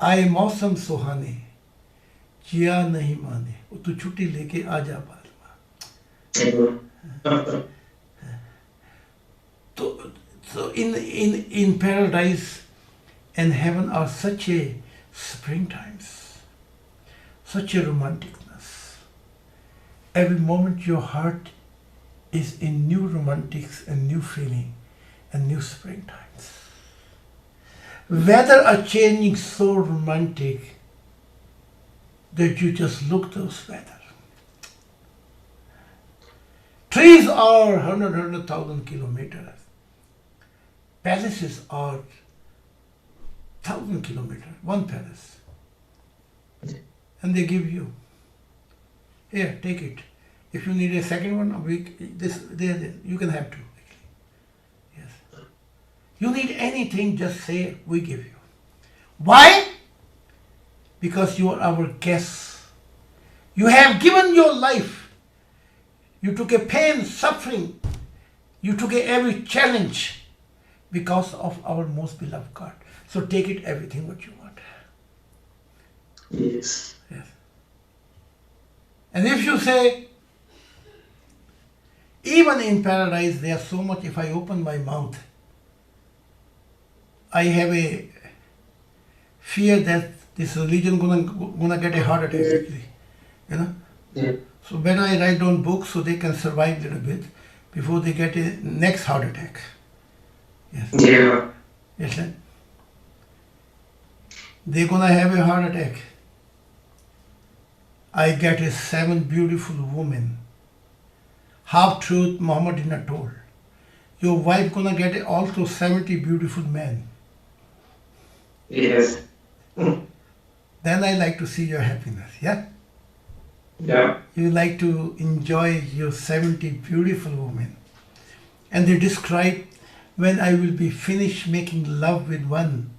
آئے موسم سہانے کیا نہیں مانے وہ تو چھٹی لے کے آ جا بالما. So in paradise and heaven are such a springtimes, such a romanticness. Every moment your heart is in new romantics and new feeling and new springtimes. Weather are changing so romantic that you just look those weather. Trees are 100,000 kilometers. Palaces are 1,000 kilometers, one palace. And they give you, here, take it. If you need a second one, you can have two. Yes. You need anything, just say, we give you. Why? Because you are our guests. You have given your life. You took a pain, suffering. You took every challenge because of our most beloved God. So take it, everything what you want. Yes. Yes. And if you say, even in paradise, there's so much, if I open my mouth, I have a fear that this religion gonna get a heart attack, actually. You know? Yeah. So when I write down books, so they can survive a little bit before they get a next heart attack. Yes. Yeah. Yes, sir. They're gonna have a heart attack. I get a 7 beautiful women. Half truth Muhammad did not told. Your wife gonna get also 70 beautiful men. Yes. Then I like to see your happiness. Yeah. Yeah. You like to enjoy your 70 beautiful women. And they describe when I will be finished making love with one,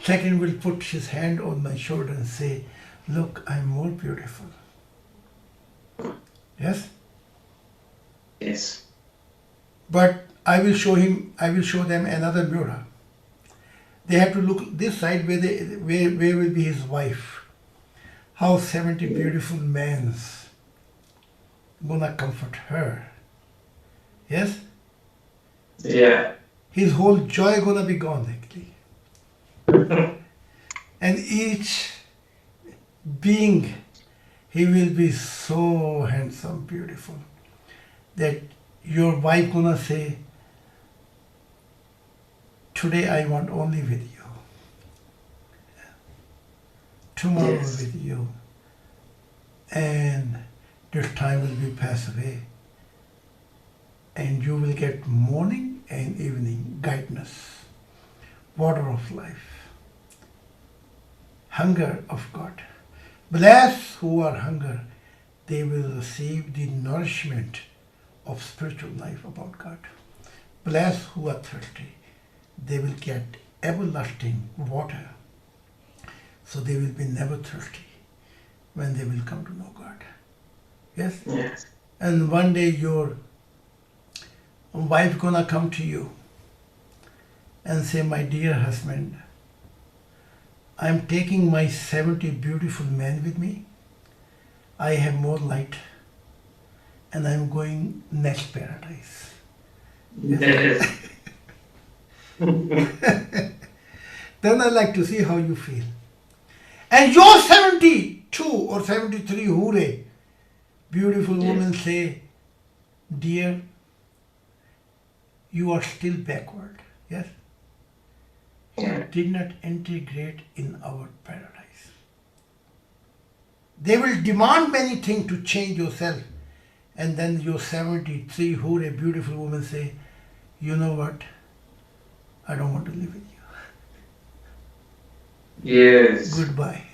second will put his hand on my shoulder and say, look, I'm more beautiful. Yes? Yes. But I will show them another mirror. They have to look this side where will be his wife. How 70 beautiful men gonna comfort her. Yes? Yeah. His whole joy gonna be gone actually. And each being, he will be so handsome, beautiful, that your wife gonna say, today I want only with you. Tomorrow Yes. with you. And this time will be passed away. And you will get morning and evening guidance, water of life, hunger of God. Blessed who are hunger, they will receive the nourishment of spiritual life about God. Blessed who are thirsty, they will get everlasting water. So they will be never thirsty when they will come to know God. Yes? Yes. And one day your wife gonna come to you and say, my dear husband, I'm taking my 70 beautiful men with me. I have more light and I'm going next paradise. Yes. Then I like to see how you feel. And your 72 or 73 hure, beautiful women say, dear, you are still backward. Yes? You did not integrate in our paradise. They will demand many things to change yourself. And then your 73 hure, beautiful woman say, you know what? I don't want to live with you. Yes. Goodbye.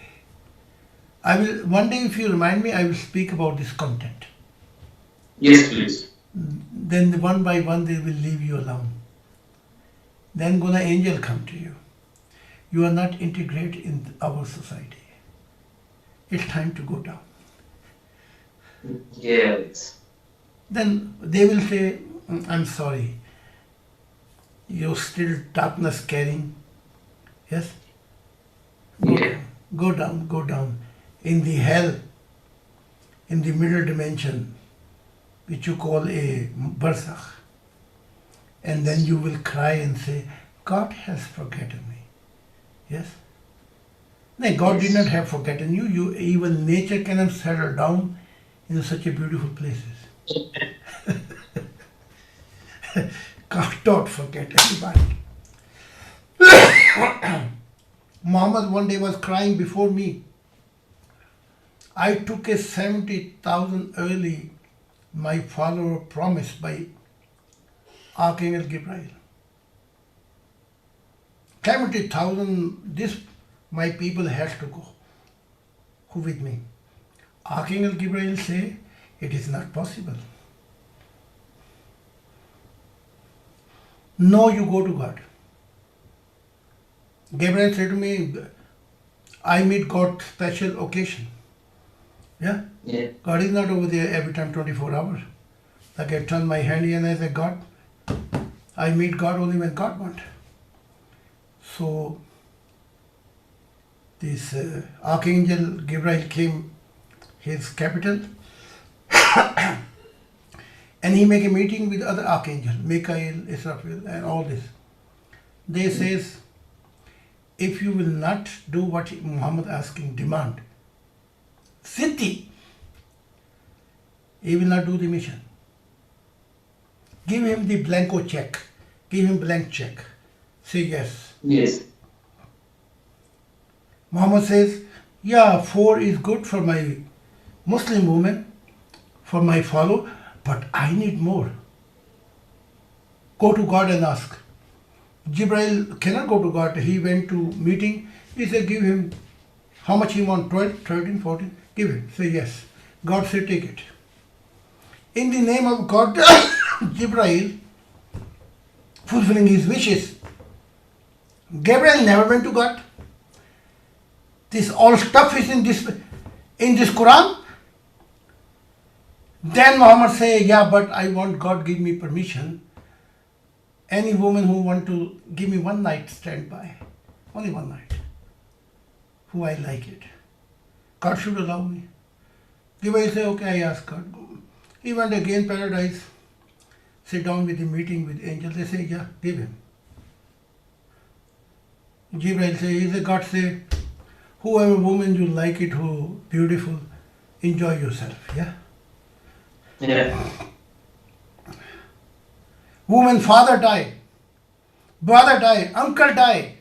I will one day, if you remind me, I will speak about this content. Yes, please. Then one by one they will leave you alone. Then gonna angel come to you. You are not integrated in our society. It's time to go down. Yes. Then they will say, I'm sorry. You're still darkness carrying. Yes? Go Yeah. down. go down in the hell, in the middle dimension, which you call a barzakh. And then you will cry and say, God has forgotten me. Yes? No, God did not have forgotten you. Even nature cannot settle down in such a beautiful places. God don't forget anybody. Muhammad one day was crying before me. I took a 70,000 early, my follower promised by Archangel Gabriel. 70,000, this my people has to go. Who with me? Archangel Gabriel say, it is not possible. No, you go to God. Gabriel said to me, I meet God special occasion. Yeah? Yeah. God is not over there every time 24 hours. Like I turn my hand here and I say, God, I meet God only when God wants. So this Archangel Gabriel came his capital and he make a meeting with other archangel, Michael, Israfil and all this. They says, if you will not do what Muhammad asking, demand, Siddhi, he will not do the mission. Give him the blanco check. Give him blank check. Say yes. Yes. Muhammad says, yeah, 4 is good for my Muslim woman, for my follow, but I need more. Go to God and ask. Jibreel cannot go to God. He went to meeting. He said, give him how much he want, 12, 13, 14. Give him. Say yes. God said, take it. In the name of God, Jibreel, fulfilling his wishes. Gabriel never went to God. This all stuff is in this Quran. Then Muhammad say, yeah, but I want God give me permission. Any woman who want to give me one night stand by, only one night, who I like it, God should allow me. Gabriel say, okay, I ask God. He went again paradise, sit down with the meeting with angels. They say, yeah, give him. Jibreel say, he said, God say, whoever woman you like it, who beautiful, enjoy yourself, yeah? Yeah. Woman father die, brother die, uncle die,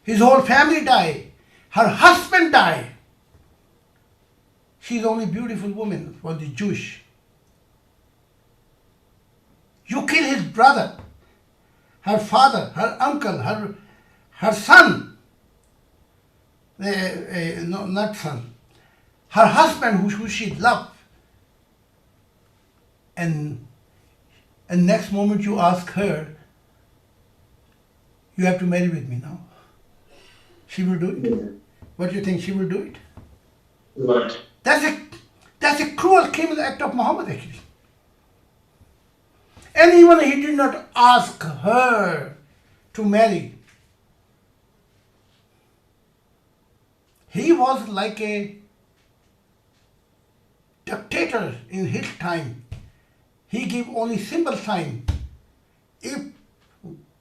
his whole family die, her husband die. She's only beautiful woman for the Jewish. You kill his brother, her father, her uncle, her son, no, not son, her husband who she loved. And next moment you ask her, you have to marry with me now. She will do it. What do you think, she will do it? Right. That's a cruel criminal act of Muhammad actually. And even he did not ask her to marry. He was like a dictator in his time. He gave only simple sign. If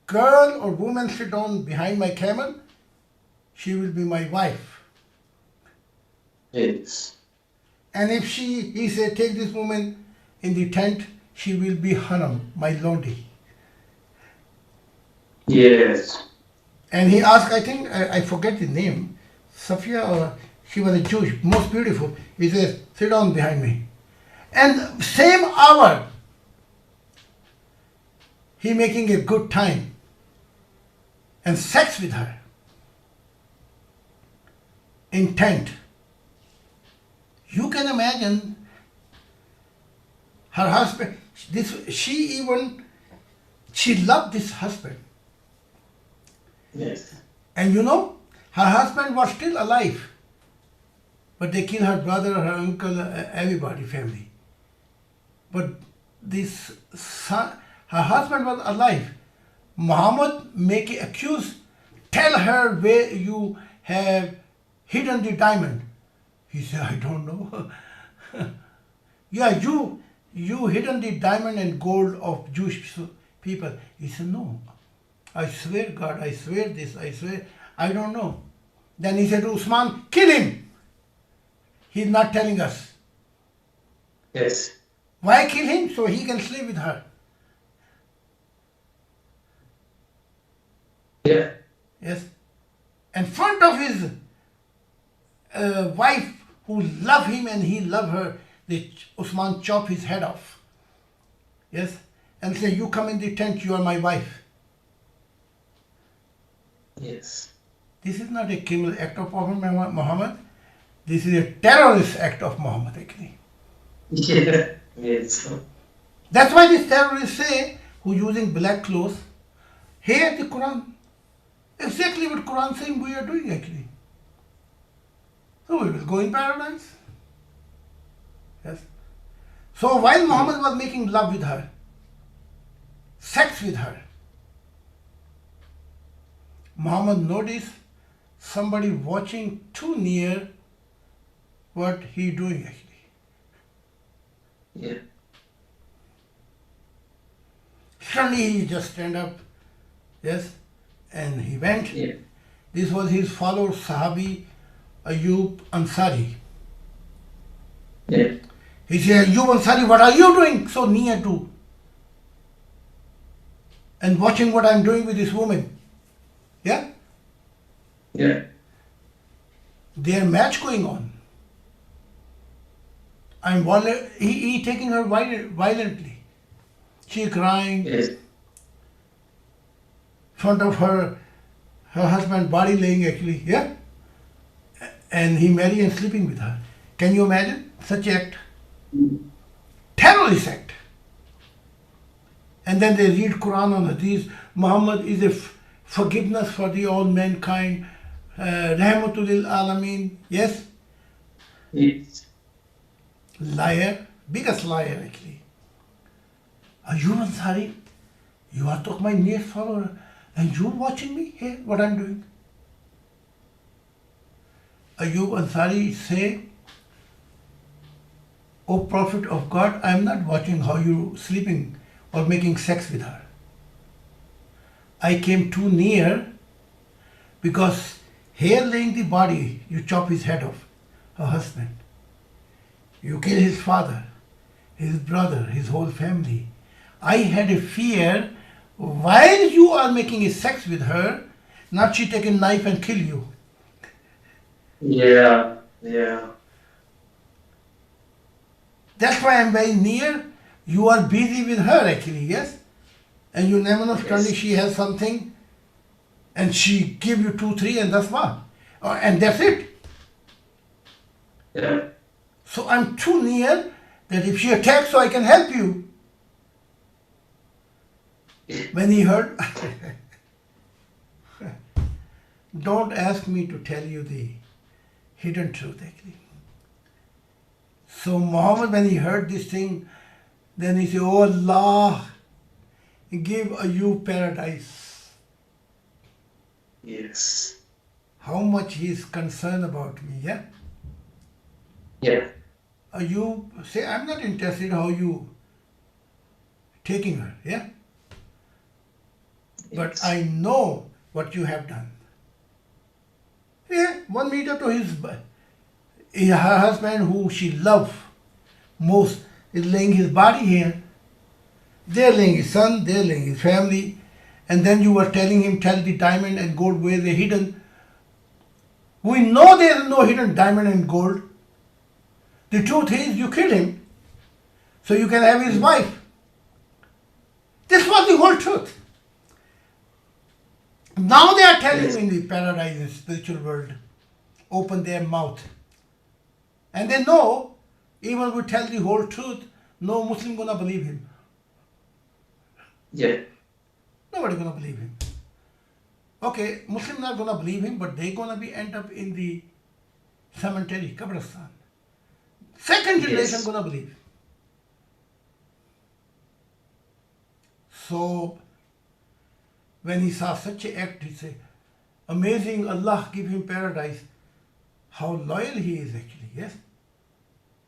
girl or woman sit down behind my camel, she will be my wife. Yes. And if he said, take this woman in the tent, she will be Hanam, my Lodi. Yes. And he asked, I think, I forget the name, Safia, or she was a Jewish, most beautiful. He says, sit down behind me. And same hour, he making a good time and sex with her in tent. You can imagine her husband, she loved this husband. Yes. And you know, her husband was still alive. But they killed her brother, her uncle, everybody, family. But this son, her husband was alive. Muhammad make accuse, tell her where you have hidden the diamond? He said, I don't know. Yeah, you hidden the diamond and gold of Jewish people. He said, no. I swear, God, I swear this, I swear, I don't know. Then he said to Usman, kill him. He's not telling us. Yes. Why kill him? So he can sleep with her. Yeah. Yes. In front of his wife who love him and he love her, Usman chop his head off. Yes. And say, you come in the tent, you are my wife. Yes. This is not a criminal act of Prophet Muhammad. This is a terrorist act of Muhammad actually. Yeah. Yes. That's why these terrorists say, who using black clothes, here the Quran. Exactly what Quran saying we are doing actually. So we will go in paradise. Yes. So while Muhammad was making love with her, sex with her, Muhammad noticed somebody watching too near what he doing actually. Yeah. Suddenly he just stand up, yes, and he went. Yeah. This was his follower Sahabi Ayub Ansari. Yeah. He said, Ayub Ansari, what are you doing so near to? And watching what I'm doing with this woman. Yeah? Yeah. Their match going on. He taking her violently. She crying in Yes. front of her husband body laying actually, yeah? And he married and sleeping with her. Can you imagine such act? Terrorist act. And then they read Quran on Hadith. Muhammad is a forgiveness for the all mankind. Rahmatul lil Alameen. Yes? Yes. Liar. Biggest liar actually. Ayub Ansari, you are took my nearest follower and you watching me here, what I'm doing. Ayub Ansari say, O Prophet of God, I am not watching how you sleeping or making sex with her. I came too near because here laying the body, you chop his head off, her husband. You kill his father, his brother, his whole family. I had a fear while you are making a sex with her, not she take a knife and kill you. Yeah. Yeah. That's why I'm very near. You are busy with her actually, yes? And you never know, suddenly she has something and she give you 2, 3 and that's what. And that's it. Yeah. So I'm too near that if she attacks so I can help you. When he heard, don't ask me to tell you the hidden truth actually. So Muhammad, when he heard this thing, then he said, Oh Allah, give Ayub paradise. Yes. How much he is concerned about me, yeah? Yeah. Ayub say, I'm not interested how you taking her, yeah? But Yes. I know what you have done. Yeah, 1 meter to her husband who she loved most is laying his body here. They're laying his son, they're laying his family. And then you were telling him, tell the diamond and gold where they're hidden. We know there is no hidden diamond and gold. The truth is you killed him so you can have his wife. This was the whole truth. Now they are telling you in the paradise and spiritual world, open their mouth. And they know, even if we tell the whole truth, no Muslim gonna believe him. Yeah. Nobody gonna believe him. Okay, Muslim not gonna believe him, but they gonna be end up in the cemetery, Qabristan. Second generation Yes. gonna believe. So when he saw such an act, he said, amazing, Allah give him paradise. how loyal he is actually, yes?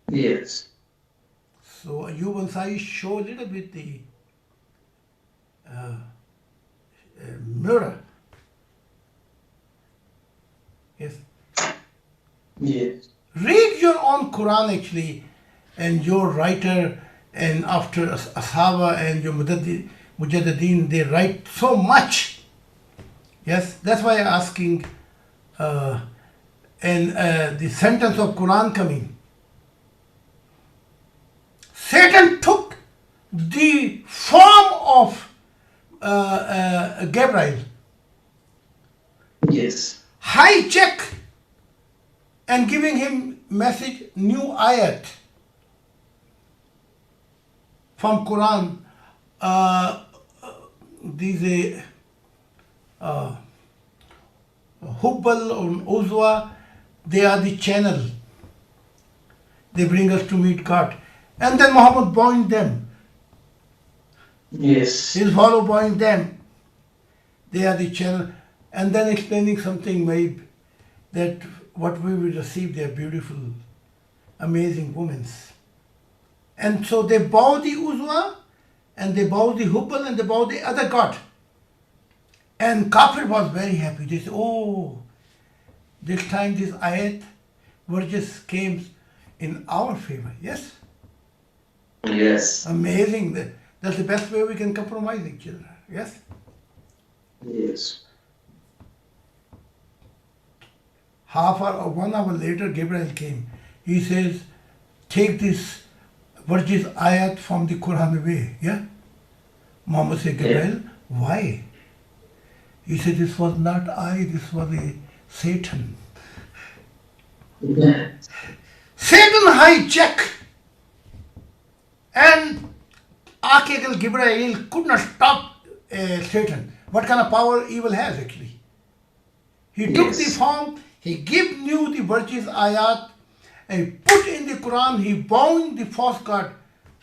Yes. So Ayub Ansari show a little bit the mirror, yes? Yes. Read your own Quran actually, and your writer, and after Ashaba and your Mujaddideen, they write so much. Yes, that's why I'm asking, and the sentence of Quran coming. Satan took the form of Gabriel, Yes. hijack and giving him message, new ayat from Quran. These Hubbal or Uzwa, they are the channel. They bring us to meet God. And then Muhammad bound them. Yes. His follow bound them. They are the channel. And then explaining something maybe that what we will receive, they are beautiful, amazing women. And so they bow the Uzwa, and they bow the Hubbal, and they bow the other god. And Kafir was very happy. They said, oh, this time this ayat verses came in our favor. Yes? Yes. Amazing. That's the best way we can compromise each other. Yes? Yes. Half hour or 1 hour later, Gabriel came. He says, take this verses ayat from the Quran away. Yeah? Muhammad said, Gabriel, why? He said, this was not I, this was a Satan. Yeah. Satan hijack, and Archangel Gabriel could not stop Satan. What kind of power evil has actually? He took the Yes. form, he gave new the verses ayat, and he put in the Quran, he bound the false god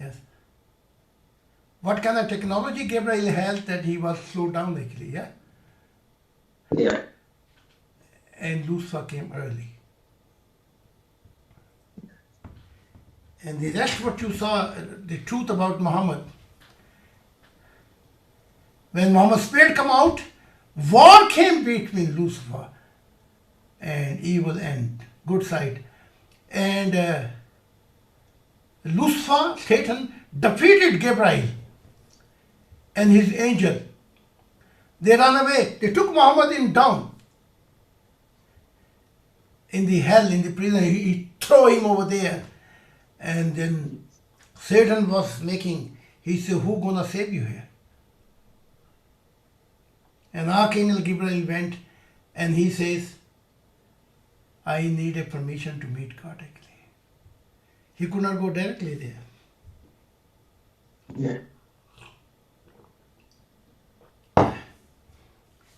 Yes. What kind of technology Gabriel has that he was slowed down actually, yeah? Yeah. And Lucifer came early. And the rest what you saw, the truth about Muhammad. When Muhammad's spirit come out, war came between Lucifer and evil and good side. And Lucifer, Satan, defeated Gabriel and his angel. They ran away. They took Muhammad in down in the hell, in the prison. He threw him over there. And then Satan was making, he said, who gonna save you here? And Archangel Gabriel went and he says, I need a permission to meet God actually. He could not go directly there. Yeah.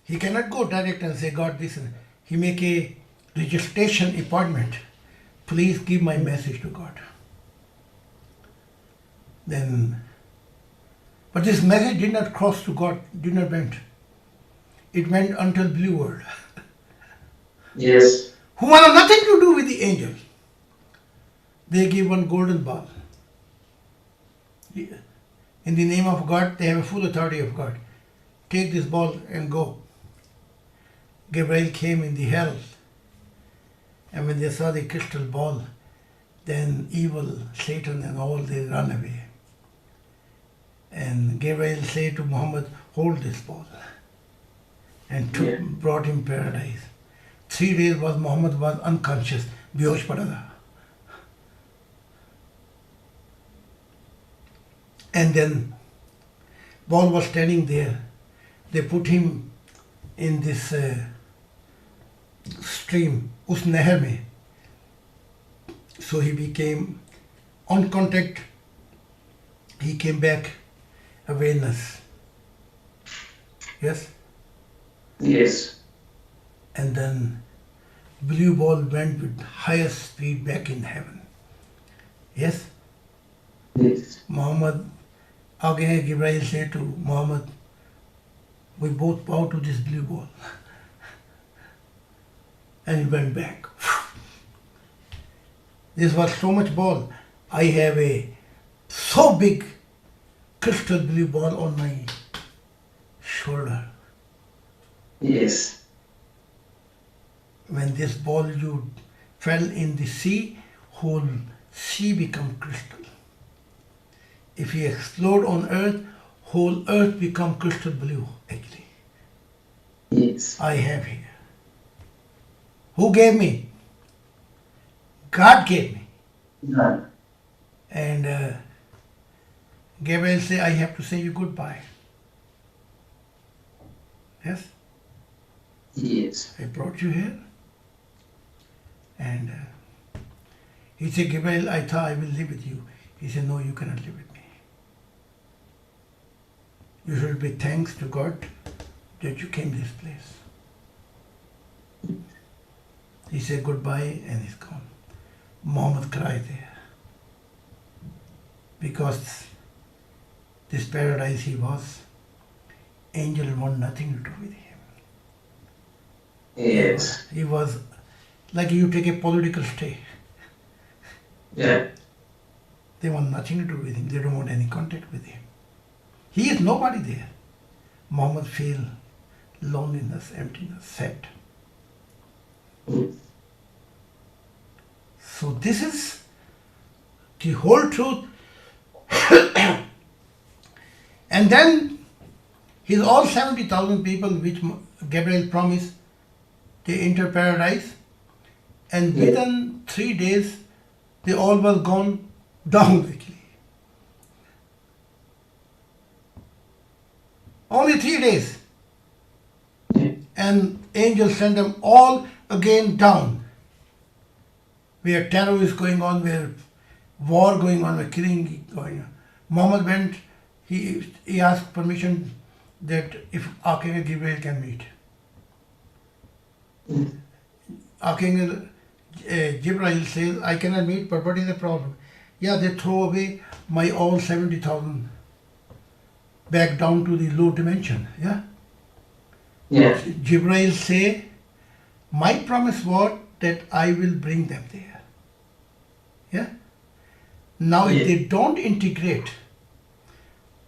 He cannot go direct and say, God, listen. He make a registration appointment. Please give my message to God. Then, but this message did not cross to God, did not went. It went until blue world, Yes. who wanted nothing to do with the angel. They give one golden ball. In the name of God, they have a full authority of God. Take this ball and go. Gabriel came in the hell, and when they saw the crystal ball, then evil, Satan and all, they run away. And Gabriel said to Muhammad, hold this ball, and brought him paradise. 3 days Muhammad was unconscious, behosh pada tha. And then ball was standing there. They put him in this stream, us nehar mein. So he became on contact. He came back awareness. Yes? Yes. And then blue ball went with highest speed back in heaven. Yes? Yes. Muhammad, again Gabriel said to Muhammad, We both bowed to this blue ball. And we went back. This was so much ball. I have a so big crystal blue ball on my shoulder. Yes. When this ball you fell in the sea, whole sea become crystal. If you explode on earth, whole earth become crystal blue actually. Yes. I have here. Who gave me? God gave me. No. And Gabriel said, I have to say you goodbye. Yes? Yes. I brought you here. And he said, Gabriel, I thought I will live with you. He said, no, you cannot live with me. You should be thanks to God that you came this place. He said goodbye and he's gone. Muhammad cried there. Because this paradise he was, angel want nothing to do with him. Yes. He was like you take a political stay. Yeah. They want nothing to do with him. They don't want any contact with him. He is nobody there. Muhammad feel loneliness, emptiness, sad. So this is the whole truth. And then his all 70,000 people which Gabriel promised, they enter paradise, and within 3 days they all were gone down actually. Only 3 days. And angels sent them all again down. Where terror is going on, where war going on, where killing going on. Muhammad went, he asked permission that if Archangel Gabriel can meet. Archangel Gabriel says, I cannot meet, but what is the problem? Yeah, they throw away my all 70,000 back down to the low dimension. Yeah. Yeah. Jibreel say, my promise was that I will bring them there. Yeah. Now if they don't integrate,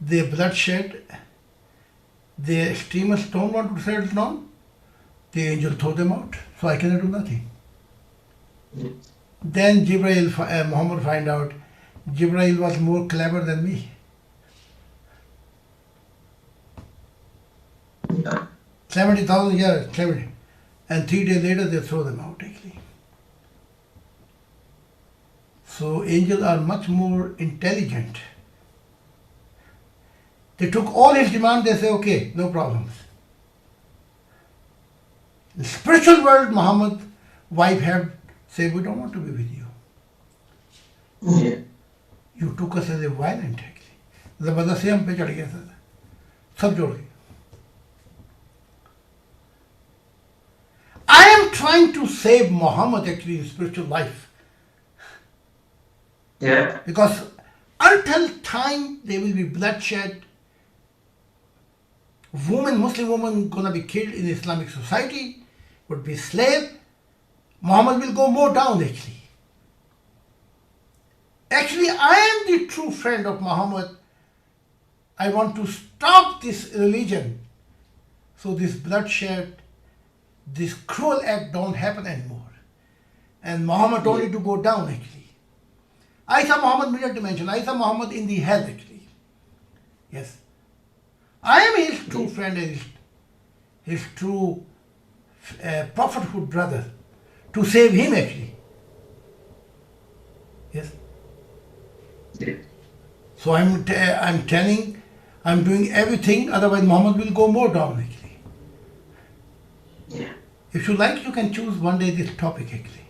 the bloodshed, the extremists don't want to settle down, the angel throw them out. So I cannot do nothing. Then Muhammad find out, Jibreel was more clever than me. 70,000 years, 70. And 3 days later they throw them out actually. So angels are much more intelligent. They took all his demand, they say, okay, no problems. In the spiritual world, Muhammad, wife have said, we don't want to be with you. Yeah. You took us as a violent actually. Zabardasti hum pe chad gaya tha. Sab jod gaye. I am trying to save Muhammad actually in spiritual life. Yeah. Because until time there will be bloodshed, Muslim woman gonna be killed in Islamic society, would be slave, Muhammad will go more down actually. Actually, I am the true friend of Muhammad. I want to stop this religion so this bloodshed, this cruel act don't happen anymore. And Muhammad don't need to go down actually. I saw Muhammad middle dimension. I saw Muhammad in the hell actually. Yes. I am his true friend and his true prophethood brother to save him actually. Yes. Yeah. So I'm doing everything, otherwise Muhammad will go more down actually. Yeah. If you like, you can choose one day this topic actually.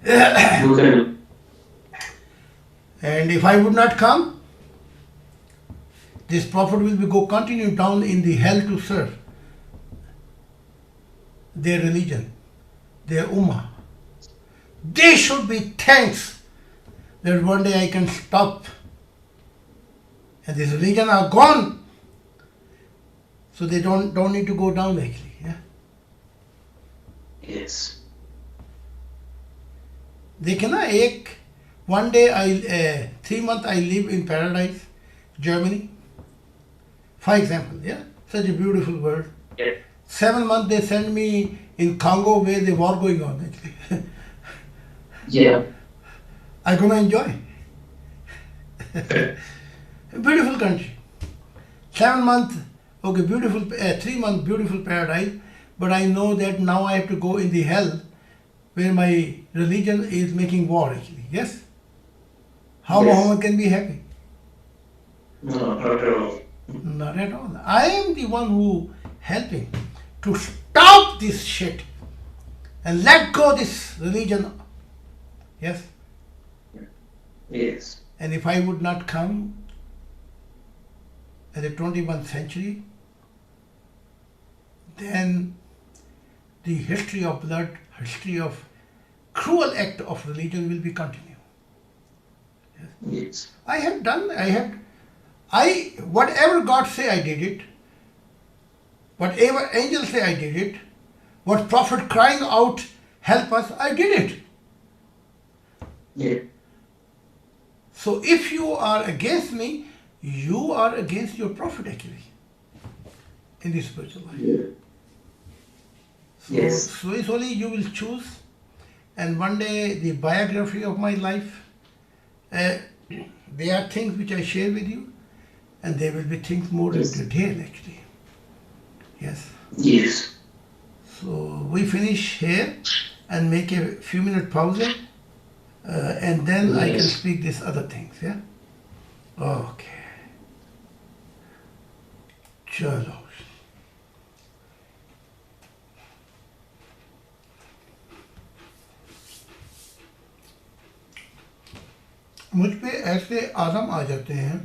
Okay. And if I would not come, this prophet will go continue down in the hell to serve their religion, their ummah. They should be thanks that one day I can stop and this religion are gone. So they don't need to go down actually. Yeah. Yes. دیکھیں نا ایک one day 3 months I live in paradise, Germany, for example, yeah, such a beautiful world. Yeah. 7 months they send me in Congo where the war going on actually. Yeah. I gonna enjoy. Beautiful country. 7 months, okay, beautiful, 3 months beautiful paradise, but I know that now I have to go in the hell where my religion is making war actually. Yes? How Yes. Muhammad can be happy? No, not at all. Not at all. I am the one who helping to stop this shit and let go this religion. Yes? Yes. And if I would not come at the 21st century, then the history of blood, history of cruel act of religion will be continued. Yes. Whatever God say I did it, whatever angels say I did it, what prophet crying out, help us, I did it. Yeah. So if you are against me, you are against your prophet actually in the spiritual life. Yeah. So Yes. slowly you will choose, and one day the biography of my life, they are things which I share with you, and there will be things more in Yes. detail actually. Yes. Yes. So we finish here and make a few minute pause, and then I can Yes. speak these other things. Yeah. Okay. Chalo. مجھ پہ ایسے عالم آ جاتے ہیں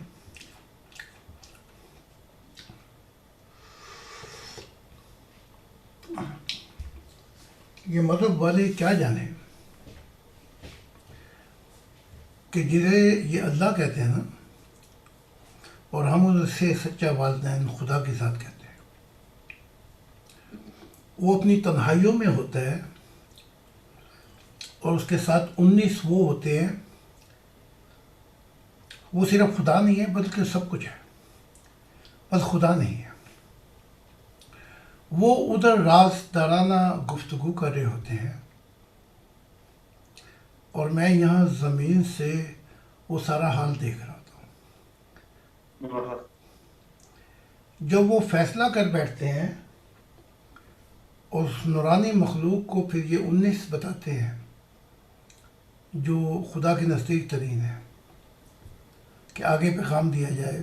یہ مذہب والے کیا جانے کہ جنہیں یہ اللہ کہتے ہیں نا، اور ہم ان سے سچا والدین خدا کے ساتھ کہتے ہیں، وہ اپنی تنہائیوں میں ہوتا ہے اور اس کے ساتھ 19 وہ ہوتے ہیں، وہ صرف خدا نہیں ہے بلکہ سب کچھ ہے، بس خدا نہیں ہے۔ وہ ادھر رازدارانہ گفتگو کر رہے ہوتے ہیں اور میں یہاں زمین سے وہ سارا حال دیکھ رہا تھا۔ جب وہ فیصلہ کر بیٹھتے ہیں اور اس نورانی مخلوق کو پھر یہ 19 بتاتے ہیں جو خدا کے نزدیک ترین ہے کہ آگے پیغام دیا جائے،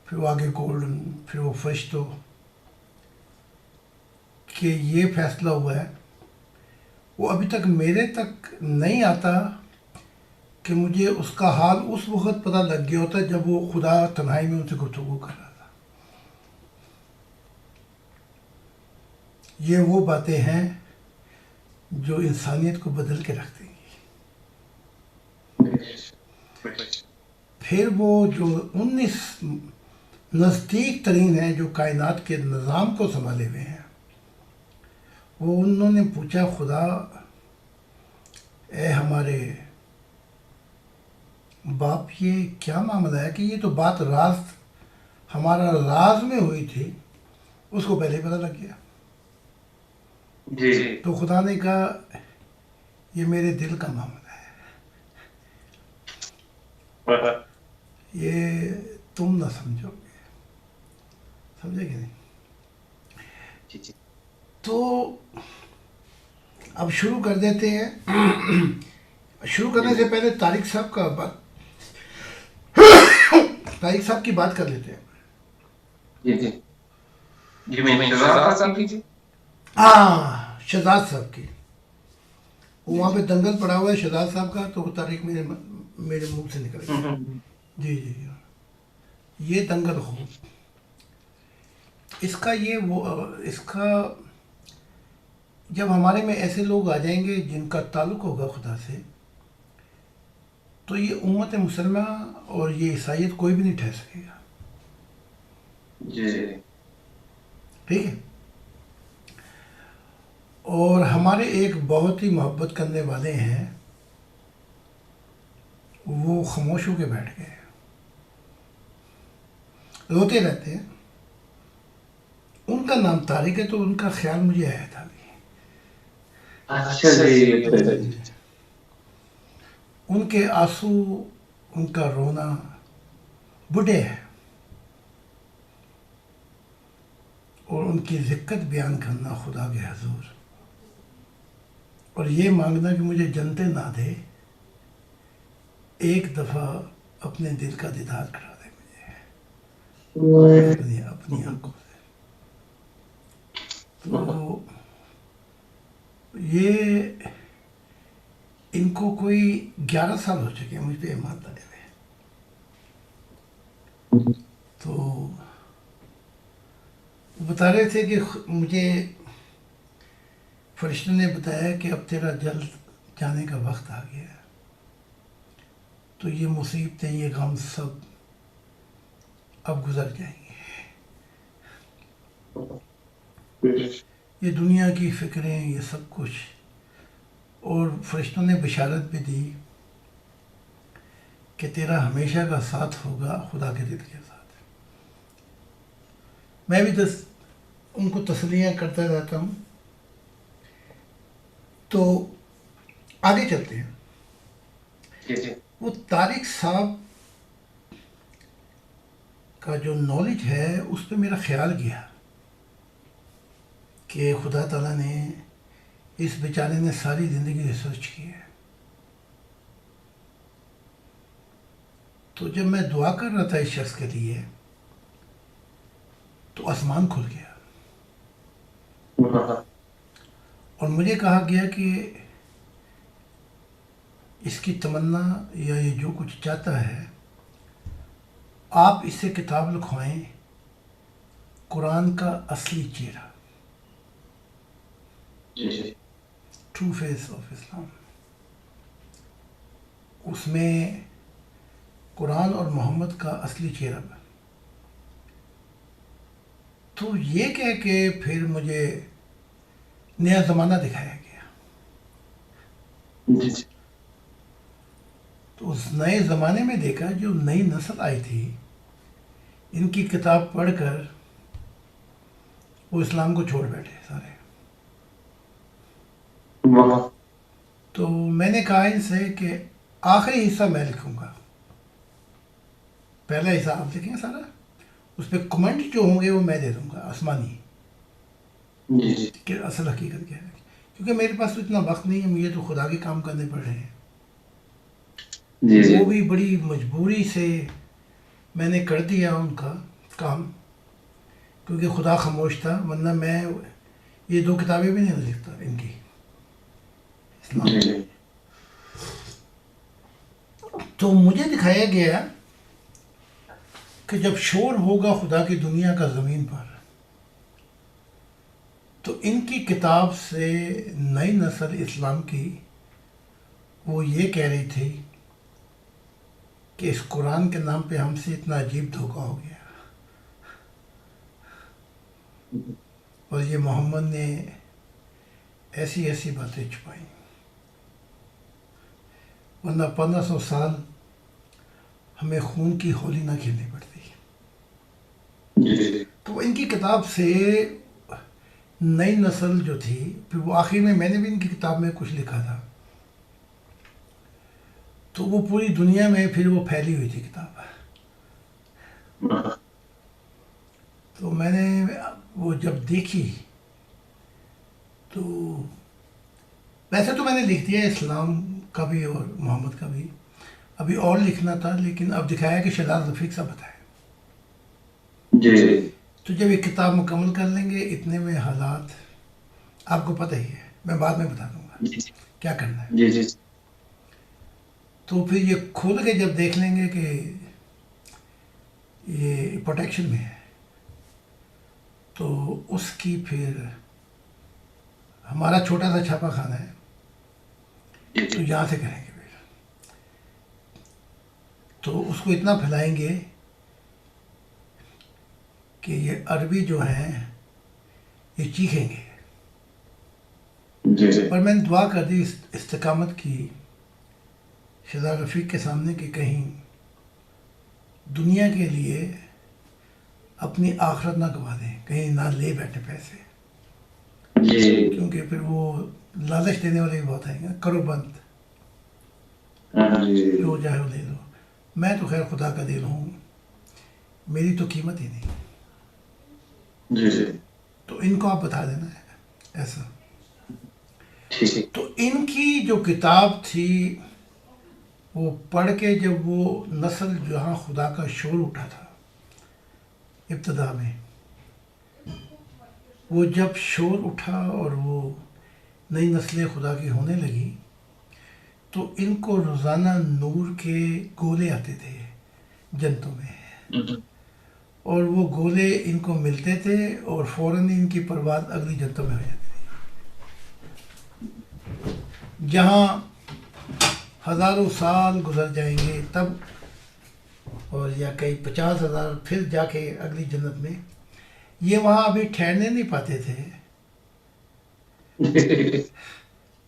پھر وہ آگے گولڈن، پھر وہ فرشتوں، کہ یہ فیصلہ ہوا ہے، وہ ابھی تک میرے تک نہیں آتا کہ مجھے اس کا حال اس وقت پتہ لگ گیا ہوتا جب وہ خدا تنہائی میں ان سے گفتگو کر رہا تھا۔ یہ وہ باتیں ہیں جو انسانیت کو بدل کے رکھ دیں گی۔ پھر وہ جو 19 نزدیک ترین ہیں جو کائنات کے نظام کو سنبھالے ہوئے ہیں، وہ انہوں نے پوچھا خدا اے ہمارے باپ، یہ کیا معاملہ ہے کہ یہ تو بات راز ہمارا راز میں ہوئی تھی، اس کو پہلے پتہ لگ گیا۔ جی۔ تو خدا نے کہا یہ میرے دل کا معاملہ ہے، یہ تم نہ سمجھو گے، سمجھے کہ نہیں؟ تو اب شروع کر دیتے ہیں۔ شروع کرنے سے پہلے طارق صاحب کا بات، طارق صاحب کی بات کر لیتے ہیں۔ ہاں، شہزاد صاحب کی، وہاں پہ دنگل پڑا ہوا ہے شہزاد صاحب کا، تو وہ تاریخ میرے منہ سے نکل گئی۔ جی جی جی، یہ دنگل ہو اس کا، یہ وہ اس کا، جب ہمارے میں ایسے لوگ آ جائیں گے جن کا تعلق ہوگا خدا سے، تو یہ امت مسلمہ اور یہ عیسائیت کوئی بھی نہیں ٹھہر سکے گا. جی ٹھیک ہے. اور ہمارے ایک بہت ہی محبت کرنے والے ہیں، وہ خاموش ہو کے بیٹھ گئے، روتے رہتے ہیں. ان کا نام طارق ہے، تو ان کا خیال مجھے آیا تھا. اچھا جی. ان کے آنسو، ان کا رونا، بڈھے ہیں، اور ان کی دقت بیان کرنا خدا کے حضور، اور یہ مانگنا کہ مجھے جنتیں نہ دے، ایک دفعہ اپنے دل کا دیدار کرا دے مجھے اپنی آنکھوں سے. تو یہ ان کو کوئی 11 سال ہو چکے ہیں مجھ پہ ایمان لانے میں. تو بتا رہے تھے کہ مجھے فرشتوں نے بتایا کہ اب تیرا جلد جانے کا وقت آ گیا ہے، تو یہ مصیبتیں، یہ غم سب اب گزر جائیں گے. یہ دنیا کی فکریں، یہ سب کچھ. اور فرشتوں نے بشارت بھی دی کہ تیرا ہمیشہ کا ساتھ ہوگا خدا کے دل کے ساتھ. میں بھی ان کو تسلیاں کرتا رہتا ہوں. تو آگے چلتے ہیں. وہ طارق صاحب کا جو نالج ہے اس پہ میرا خیال گیا کہ خدا تعالیٰ نے، اس بیچارے نے ساری زندگی ریسرچ کی ہے. تو جب میں دعا کر رہا تھا اس شخص کے لیے، تو آسمان کھل گیا اور مجھے کہا گیا کہ اس کی تمنا یا یہ جو کچھ چاہتا ہے، آپ اس سے کتاب لکھوائیں، قرآن کا اصلی چہرہ، ٹرو فیس آف اسلام. اس میں قرآن اور محمد کا اصلی چہرہ. تو یہ کہہ کے پھر مجھے نیا زمانہ دکھایا گیا. تو اس نئے زمانے میں دیکھا جو نئی نسل آئی تھی، ان کی کتاب پڑھ کر وہ اسلام کو چھوڑ بیٹھے سارے. تو میں نے کہا ان سے کہ آخری حصہ میں لکھوں گا، پہلا حصہ آپ لکھیں گے سارا، اس پہ کمنٹ جو ہوں گے وہ میں دے دوں گا آسمانی، کہ اصل حقیقت کیا ہے. کیونکہ میرے پاس تو اتنا وقت نہیں ہے، مجھے تو خدا کے کام کرنے پڑ رہے ہیں. وہ بھی بڑی مجبوری سے میں نے کر دیا ان کا کام، کیونکہ خدا خاموش تھا، ورنہ میں یہ 2 کتابیں بھی نہیں لکھتا ان کی اسلام کی. تو مجھے دکھایا گیا کہ جب شور ہوگا خدا کی دنیا کا زمین پر، تو ان کی کتاب سے نئی نسل اسلام کی وہ یہ کہہ رہی تھی کہ اس قرآن کے نام پہ ہم سے اتنا عجیب دھوکہ ہو گیا، اور یہ محمد نے ایسی ایسی باتیں چھپائیں، ورنہ 1500 سال ہمیں خون کی ہولی نہ کھیلنی پڑتی. تو ان کی کتاب سے نئی نسل جو تھی، پھر وہ آخر میں نے بھی ان کی کتاب میں کچھ لکھا تھا، تو وہ پوری دنیا میں پھر وہ پھیلی ہوئی تھی کتاب. تو میں نے وہ جب دیکھی، تو ویسے تو میں نے لکھ دیا اسلام کا بھی اور محمد کا بھی، ابھی اور لکھنا تھا، لیکن اب دکھایا کہ شہزاد رفیق صاحب بتائے. تو جب یہ کتاب مکمل کر لیں گے، اتنے میں حالات آپ کو پتہ ہی ہے، میں بعد میں بتا دوں گا کیا کرنا ہے. تو پھر یہ کھول کے جب دیکھ لیں گے کہ یہ پروٹیکشن میں ہے، تو اس کی پھر ہمارا چھوٹا سا چھاپا خانہ ہے، تو یہاں سے کریں گے. پھر تو اس کو اتنا پھیلائیں گے کہ یہ عربی جو ہیں یہ چیخیں گے. جی پر میں نے دعا کر دی استقامت کی شہزاد رفیق کے سامنے کہ کہیں دنیا کے لیے اپنی آخرت نہ گوا دیں، کہیں نہ لے بیٹھے پیسے، جی کیونکہ پھر وہ لالچ دینے والے بھی بہت آئیں گے، کرو بند، جی جو چاہے وہ لے لو. میں تو خیر خدا کا دل ہوں، میری تو قیمت ہی نہیں. جی تو ان کو آپ بتا دینا ہے ایسا. ٹھیک. تو ان کی جو کتاب تھی وہ پڑھ کے جب وہ نسل جہاں خدا کا شور اٹھا تھا ابتدا میں، وہ جب شور اٹھا اور وہ نئی نسلیں خدا کی ہونے لگی تو ان کو روزانہ نور کے گولے آتے تھے جنتوں میں، اور وہ گولے ان کو ملتے تھے اور فوراً ان کی پرواز اگلی جنتوں میں ہو جاتی تھی. جہاں ہزاروں سال گزر جائیں گے تب، اور یا کئی 50,000 پھر جا کے اگلی جنت میں، یہ وہاں ابھی ٹھہرنے نہیں پاتے تھے،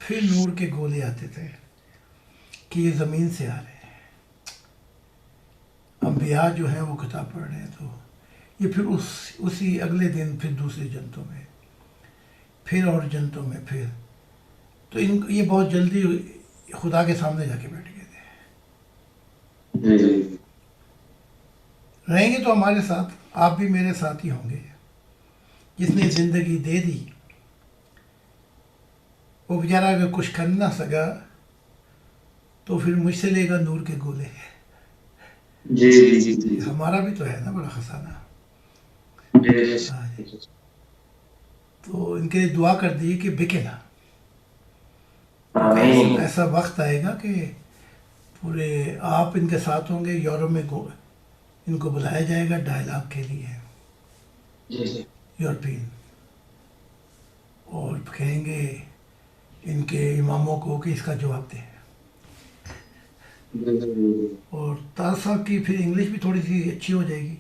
پھر نور کے گولے آتے تھے کہ یہ زمین سے آ رہے ہیں. انبیاء جو ہیں وہ کتاب پڑھ رہے ہیں، تو یہ پھر اسی اگلے دن پھر دوسری جنتوں میں، پھر اور جنتوں میں، پھر تو یہ بہت جلدی خدا کے سامنے جا کے بیٹھ گئے تھے. جی رہیں گے تو ہمارے ساتھ، آپ بھی میرے ساتھ ہی ہوں گے. جس نے زندگی دے دی وہ بیچارہ اگر کچھ کر نہ سکا تو پھر مجھ سے لے گا نور کے گولے. جی جی جی ہمارا بھی تو ہے نا بڑا خزانہ. تو ان کے لیے دعا کر دی کہ بکے نا، کیونکہ ایسا وقت آئے گا کہ پورے آپ ان کے ساتھ ہوں گے. یورپ میں ان کو بلایا جائے گا ڈائلاگ کے لیے، یورپین، اور کہیں گے ان کے اماموں کو کہ اس کا جواب دیں. اور طاہر صاحب کی پھر انگلش بھی تھوڑی سی اچھی ہو جائے گی،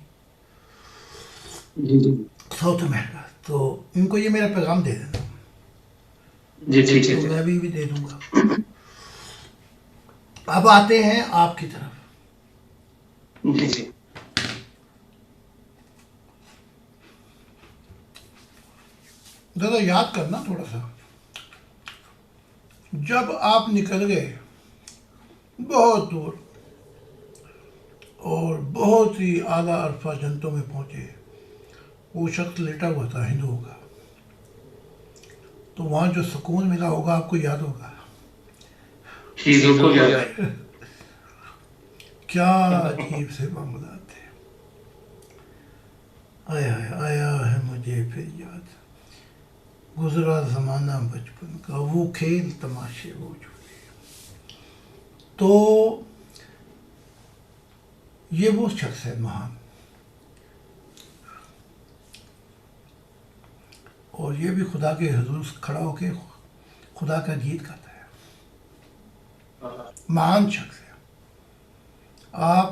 ساؤتھ امریکہ. تو ان کو یہ میرا پیغام دے دینا، تو میں بھی دے دوں گا. اب آتے ہیں آپ کی طرف. ذرا یاد کرنا تھوڑا سا، جب آپ نکل گئے بہت دور اور بہت ہی اعلیٰ عرفہ جنتوں میں پہنچے، وہ شخص لیٹا ہوا تھا ہندوؤں کا، تو وہاں جو سکون ملا ہوگا آپ کو یاد ہوگا. کیا عجیب سے معاملات تھے. آیا ہے مجھے پھر یاد، گزرا زمانہ بچپن کا، وہ کھیل تماشے وہ جھولے. تو یہ وہ شخص ہے مہان، اور یہ بھی خدا کے حضور کھڑا ہو کے خدا کا گیت گاتا ہے. مہان شخص ہے. آپ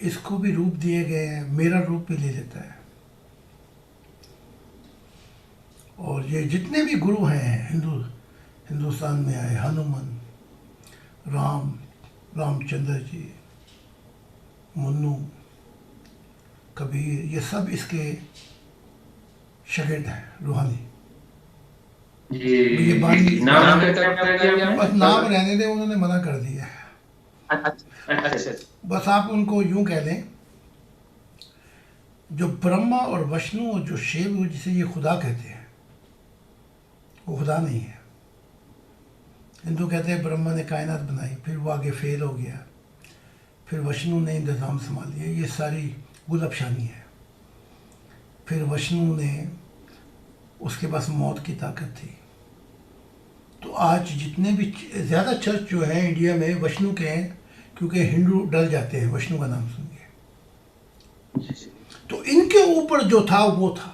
اس کو بھی روپ دیے گئے ہیں، میرا روپ بھی لے لیتا ہے. اور یہ جتنے بھی گرو ہیں ہندوستان میں آئے، ہنومن، رام چندر جی، منو، کبیر، یہ سب اس کے شاگرد ہیں روحانی. یہ بانی بس نام رہنے دیں، انہوں نے منع کر دیا ہے. بس آپ ان کو یوں کہہ لیں، جو برہما اور وشنو اور جو شیو جسے یہ خدا کہتے ہیں وہ خدا نہیں ہے. ہندو کہتے ہیں برہما نے کائنات بنائی، پھر وہ آگے فیل ہو گیا، پھر وشنو نے انتظام سنبھال لیا. یہ ساری گل افشانی ہے. پھر وشنو نے، اس کے پاس موت کی طاقت تھی. تو آج جتنے بھی زیادہ چرچ جو ہیں انڈیا میں وشنو کے ہیں، کیونکہ ہندو ڈر جاتے ہیں وشنو کا نام سن کے. تو ان کے اوپر جو تھا وہ تھا.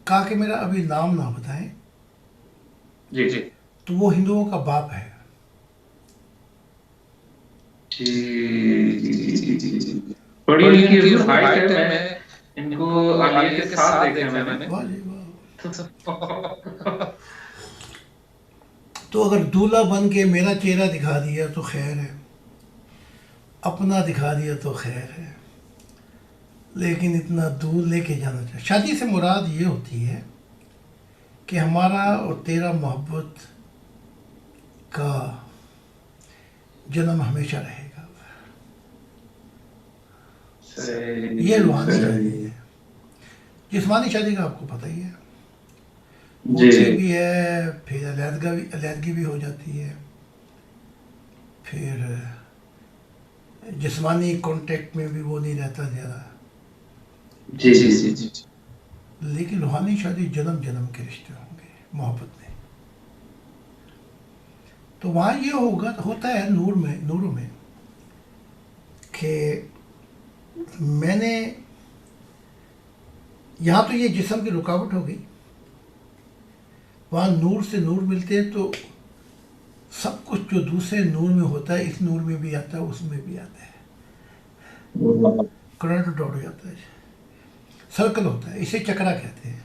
کہا کہ میرا ابھی نام نہ بتائیں، تو وہ ہندوؤں کا باپ ہے. بڑی ان کی حضور ہائٹ ہے. میں ان کو عالیہ کے ساتھ دیکھا میں نے. واہ جی واہ. تو اگر دولہا بن کے میرا چہرہ دکھا دیا تو خیر ہے، اپنا دکھا دیا تو خیر ہے، لیکن اتنا دور لے کے جانا چاہیے. شادی سے مراد یہ ہوتی ہے کہ ہمارا اور تیرا محبت کا جنم ہمیشہ رہے گا. یہ روحانی شادی ہے. جسمانی شادی کا آپ کو پتہ ہی ہے، ہوتی بھی ہے، پھر علیحدگی بھی ہو جاتی ہے، پھر جسمانی کانٹیکٹ میں بھی وہ نہیں رہتا زیادہ. جی جی جی جی. لیکن روحانی شادی جنم جنم کے رشتے ہوں گے محبت میں. تو وہاں یہ ہوتا ہے نوروں میں کہ میں نے یہاں تو یہ جسم کی رکاوٹ ہو گئی، وہاں نور سے نور ملتے ہیں تو سب کچھ جو دوسرے نور میں ہوتا ہے اس نور میں بھی آتا ہے، اس میں بھی آتا ہے. کرنٹ ڈاٹ ہو جاتا ہے، سرکل ہوتا ہے، اسے چکرا کہتے ہیں.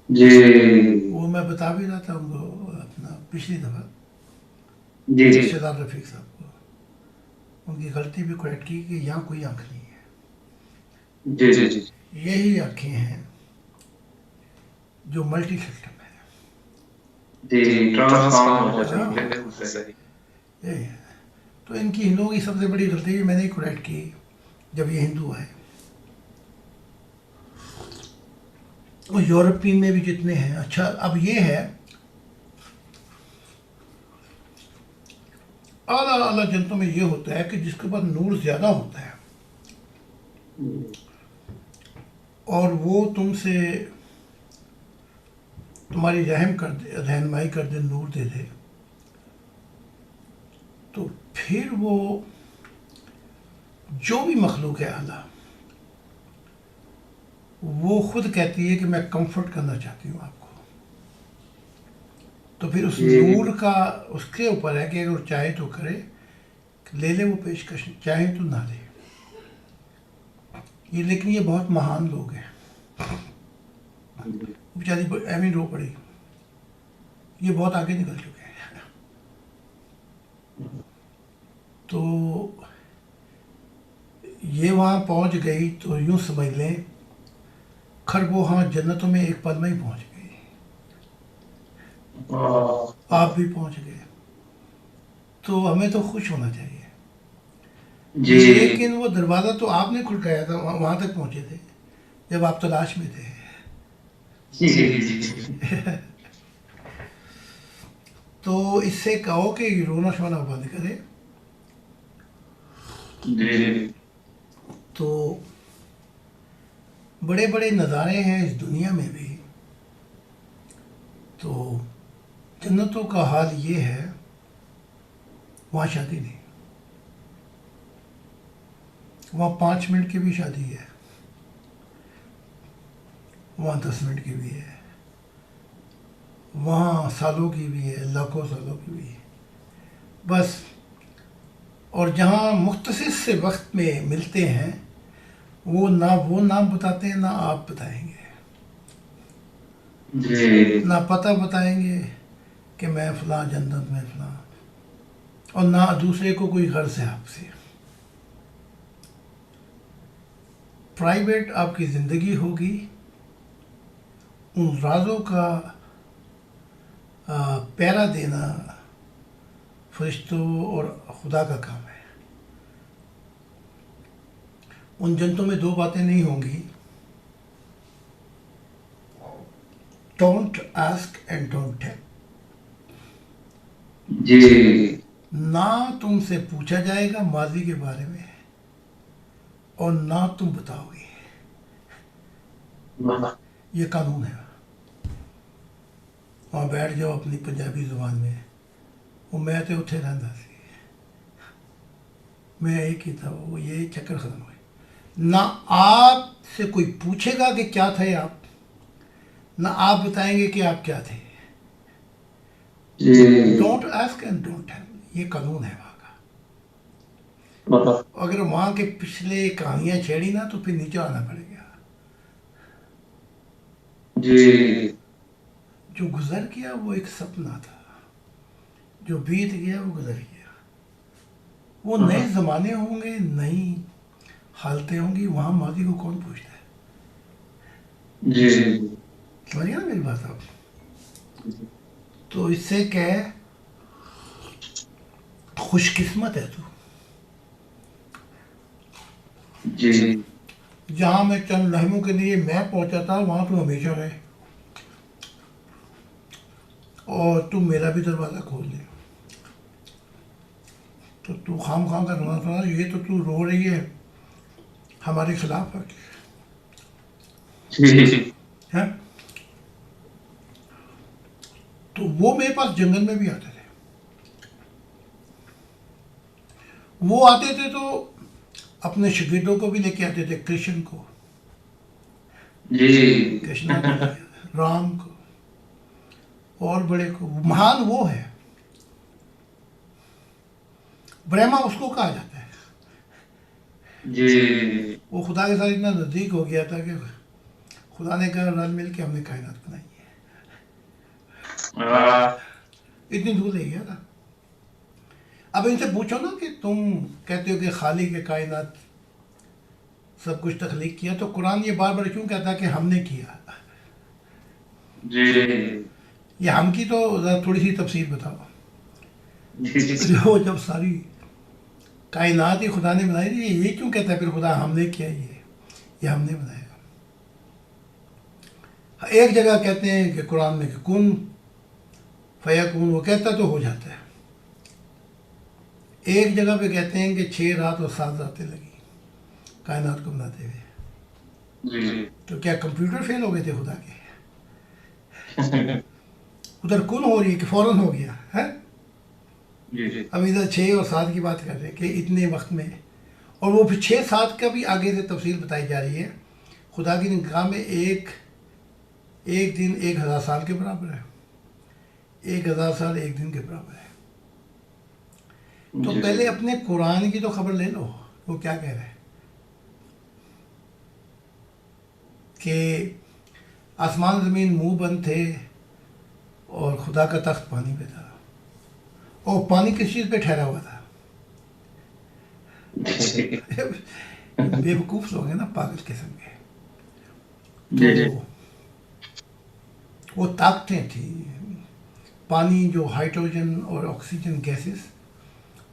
جی وہ میں بتا بھی رہا تھا ان کو اپنا پچھلی دفعہ جی شہزاد رفیق صاحب کو، ان کی غلطی بھی کریکٹ کی کہ یہاں کوئی آنکھ نہیں ہے. جی جی جی. یہی آنکھیں ہیں جو ملٹی سسٹم ہے. جی ٹرانسفارم ہو ہاں. جاتے ہیں. بالکل صحیح. یہی ہے. تو ان کی ہندوؤں کی سب سے بڑی غلطی بھی میں نے کریکٹ کی جب یہ ہندو آئے. اور یورپین میں بھی جتنے ہیں. اچھا اب یہ ہے اعلیٰ اعلیٰ جنتوں میں یہ ہوتا ہے کہ جس کے پاس نور زیادہ ہوتا ہے اور وہ تم سے تمہاری رہنمائی کر دے، نور دے دے، تو پھر وہ جو بھی مخلوق ہے اعلیٰ وہ خود کہتی ہے کہ میں کمفرٹ کرنا چاہتی ہوں آپ کو. تو پھر اس نور کا اس کے اوپر ہے کہ اگر چاہے تو کرے، لے لے وہ پیشکش، چاہے تو نہ لے. لیکن یہ بہت مہان لوگ ہیں، بیچاری ایویں رو پڑی، یہ بہت آگے نکل چکے ہیں. تو یہ وہاں پہنچ گئی تو یوں سمجھ لیں خرگوہاں جنتوں میں ایک پل میں ہی پہنچ گئی. آپ بھی پہنچ گئے تو ہمیں تو خوش ہونا چاہیے. لیکن وہ دروازہ تو آپ نے کھڑکایا تھا، وہاں تک پہنچے تھے جب آپ تلاش میں تھے. تو اس سے کہو کہ رونا شونا بند کرے. تو بڑے بڑے نظارے ہیں اس دنیا میں بھی. تو جنتوں کا حال یہ ہے، وہاں شادی نہیں، وہاں 5 منٹ کی بھی شادی ہے، وہاں 10 منٹ کی بھی ہے، وہاں سالوں کی بھی ہے، لاکھوں سالوں کی بھی ہے بس. اور جہاں مختصر سے وقت میں ملتے ہیں وہ نہ وہ نام بتاتے ہیں نہ آپ بتائیں گے، نہ پتہ بتائیں گے کہ میں فلاں جنت میں فلاں، اور نہ دوسرے کو کوئی غرض ہے آپ سے. پرائیویٹ آپ کی زندگی ہوگی، ان رازوں کا پیرا دینا فرشتوں اور خدا کا کام ہے. ان جنتوں میں 2 باتیں نہیں ہوں گی، don't ask and don't tell. جی. نہ تم سے پوچھا جائے گا ماضی کے بارے میں اور نہ تم بتاؤ گے. یہ قانون ہے. وہاں بیٹھ جاؤ اپنی پنجابی زبان میں، وہ میں تو اتنے رہتا سی، میں ایک ہی تھا، وہ یہ چکر ختم ہوئے. نہ آپ سے کوئی پوچھے گا کہ کیا تھے آپ، نہ آپ بتائیں گے کہ آپ کیا تھے. Don't ask and don't tell, یہ قانون ہے وہاں کا. اگر وہاں کے پچھلے کہانیاں چھیڑی نا تو پھر نیچے آنا پڑے گا. جو گزر گیا وہ ایک سپنا تھا، جو بیت گیا وہ گزر گیا. وہ نئے زمانے ہوں گے، نئی حالتیں ہوں گی، وہاں ماضی کو کون پوچھتا ہے؟ سمجھ گیا نا میری بات آپ؟ تو اس سے کہ خوش قسمت ہے تو. جہاں میں چند لمحوں کے لیے میں پہنچا تھا وہاں تو ہمیشہ رہے، اور تم میرا بھی دروازہ کھول دے. تو خام خام کا رونا سنا، یہ تو رو رہی ہے ہمارے خلاف آ کے. تو وہ میرے پاس جنگل میں بھی آتے تھے. وہ آتے تھے تو اپنے شاگردوں کو بھی لے کے آتے تھے، کرشن کو، کرشنا کو، رام کو، اور بڑے کو. مہان وہ ہے، برہما اس کو کہا جاتا ہے. وہ خدا کے ساتھ اتنا نزدیک ہو گیا تھا کہ خدا نے کہا رل مل کے ہم نے کائنات بنائی ہے. اتنی دور لے گیا تھا. اب ان سے پوچھو نا کہ تم کہتے ہو کہ خالق کے کائنات سب کچھ تخلیق کیا، تو قرآن یہ بار بار کیوں کہتا ہے کہ ہم نے کیا؟ یہ ہم کی تو ذرا تھوڑی سی تفسیر بتاؤ. جو جب ساری کائنات ہی خدا نے بنائی تھی، یہ کیوں کہتا ہے پھر خدا ہم نے کیا؟ یہ ہم نے بنایا. ایک جگہ کہتے ہیں کہ قرآن میں کہ کن فیکون، وہ کہتا تو ہو جاتا ہے. ایک جگہ پہ کہتے ہیں کہ 6 رات اور 7 راتیں لگی کائنات کو بناتے ہوئے. تو کیا کمپیوٹر فیل ہو گئے تھے خدا کے؟ ادھر کن ہو رہی ہے کہ فوراً ہو گیا ہے. اب ادھر 6 اور 7 کی بات کر رہے ہیں کہ اتنے وقت میں، اور وہ پھر 6-7 کا بھی آگے سے تفصیل بتائی جا رہی ہے. خدا کی نگاہ میں ایک دن 1000 سال کے برابر ہے، 1000 سال ایک دن کے برابر ہے. تو پہلے اپنے قرآن کی تو خبر لے لو، وہ کیا کہہ رہے ہیں کہ آسمان زمین منہ بند تھے اور خدا کا تخت پانی پہ تھا. اور پانی کس چیز پہ ٹھہرا ہوا تھا؟ بے وقوف لوگ ہیں نا، پاگل قسم کے. تو وہ طاقتیں تھیں، پانی جو ہائیڈروجن اور آکسیجن گیسز،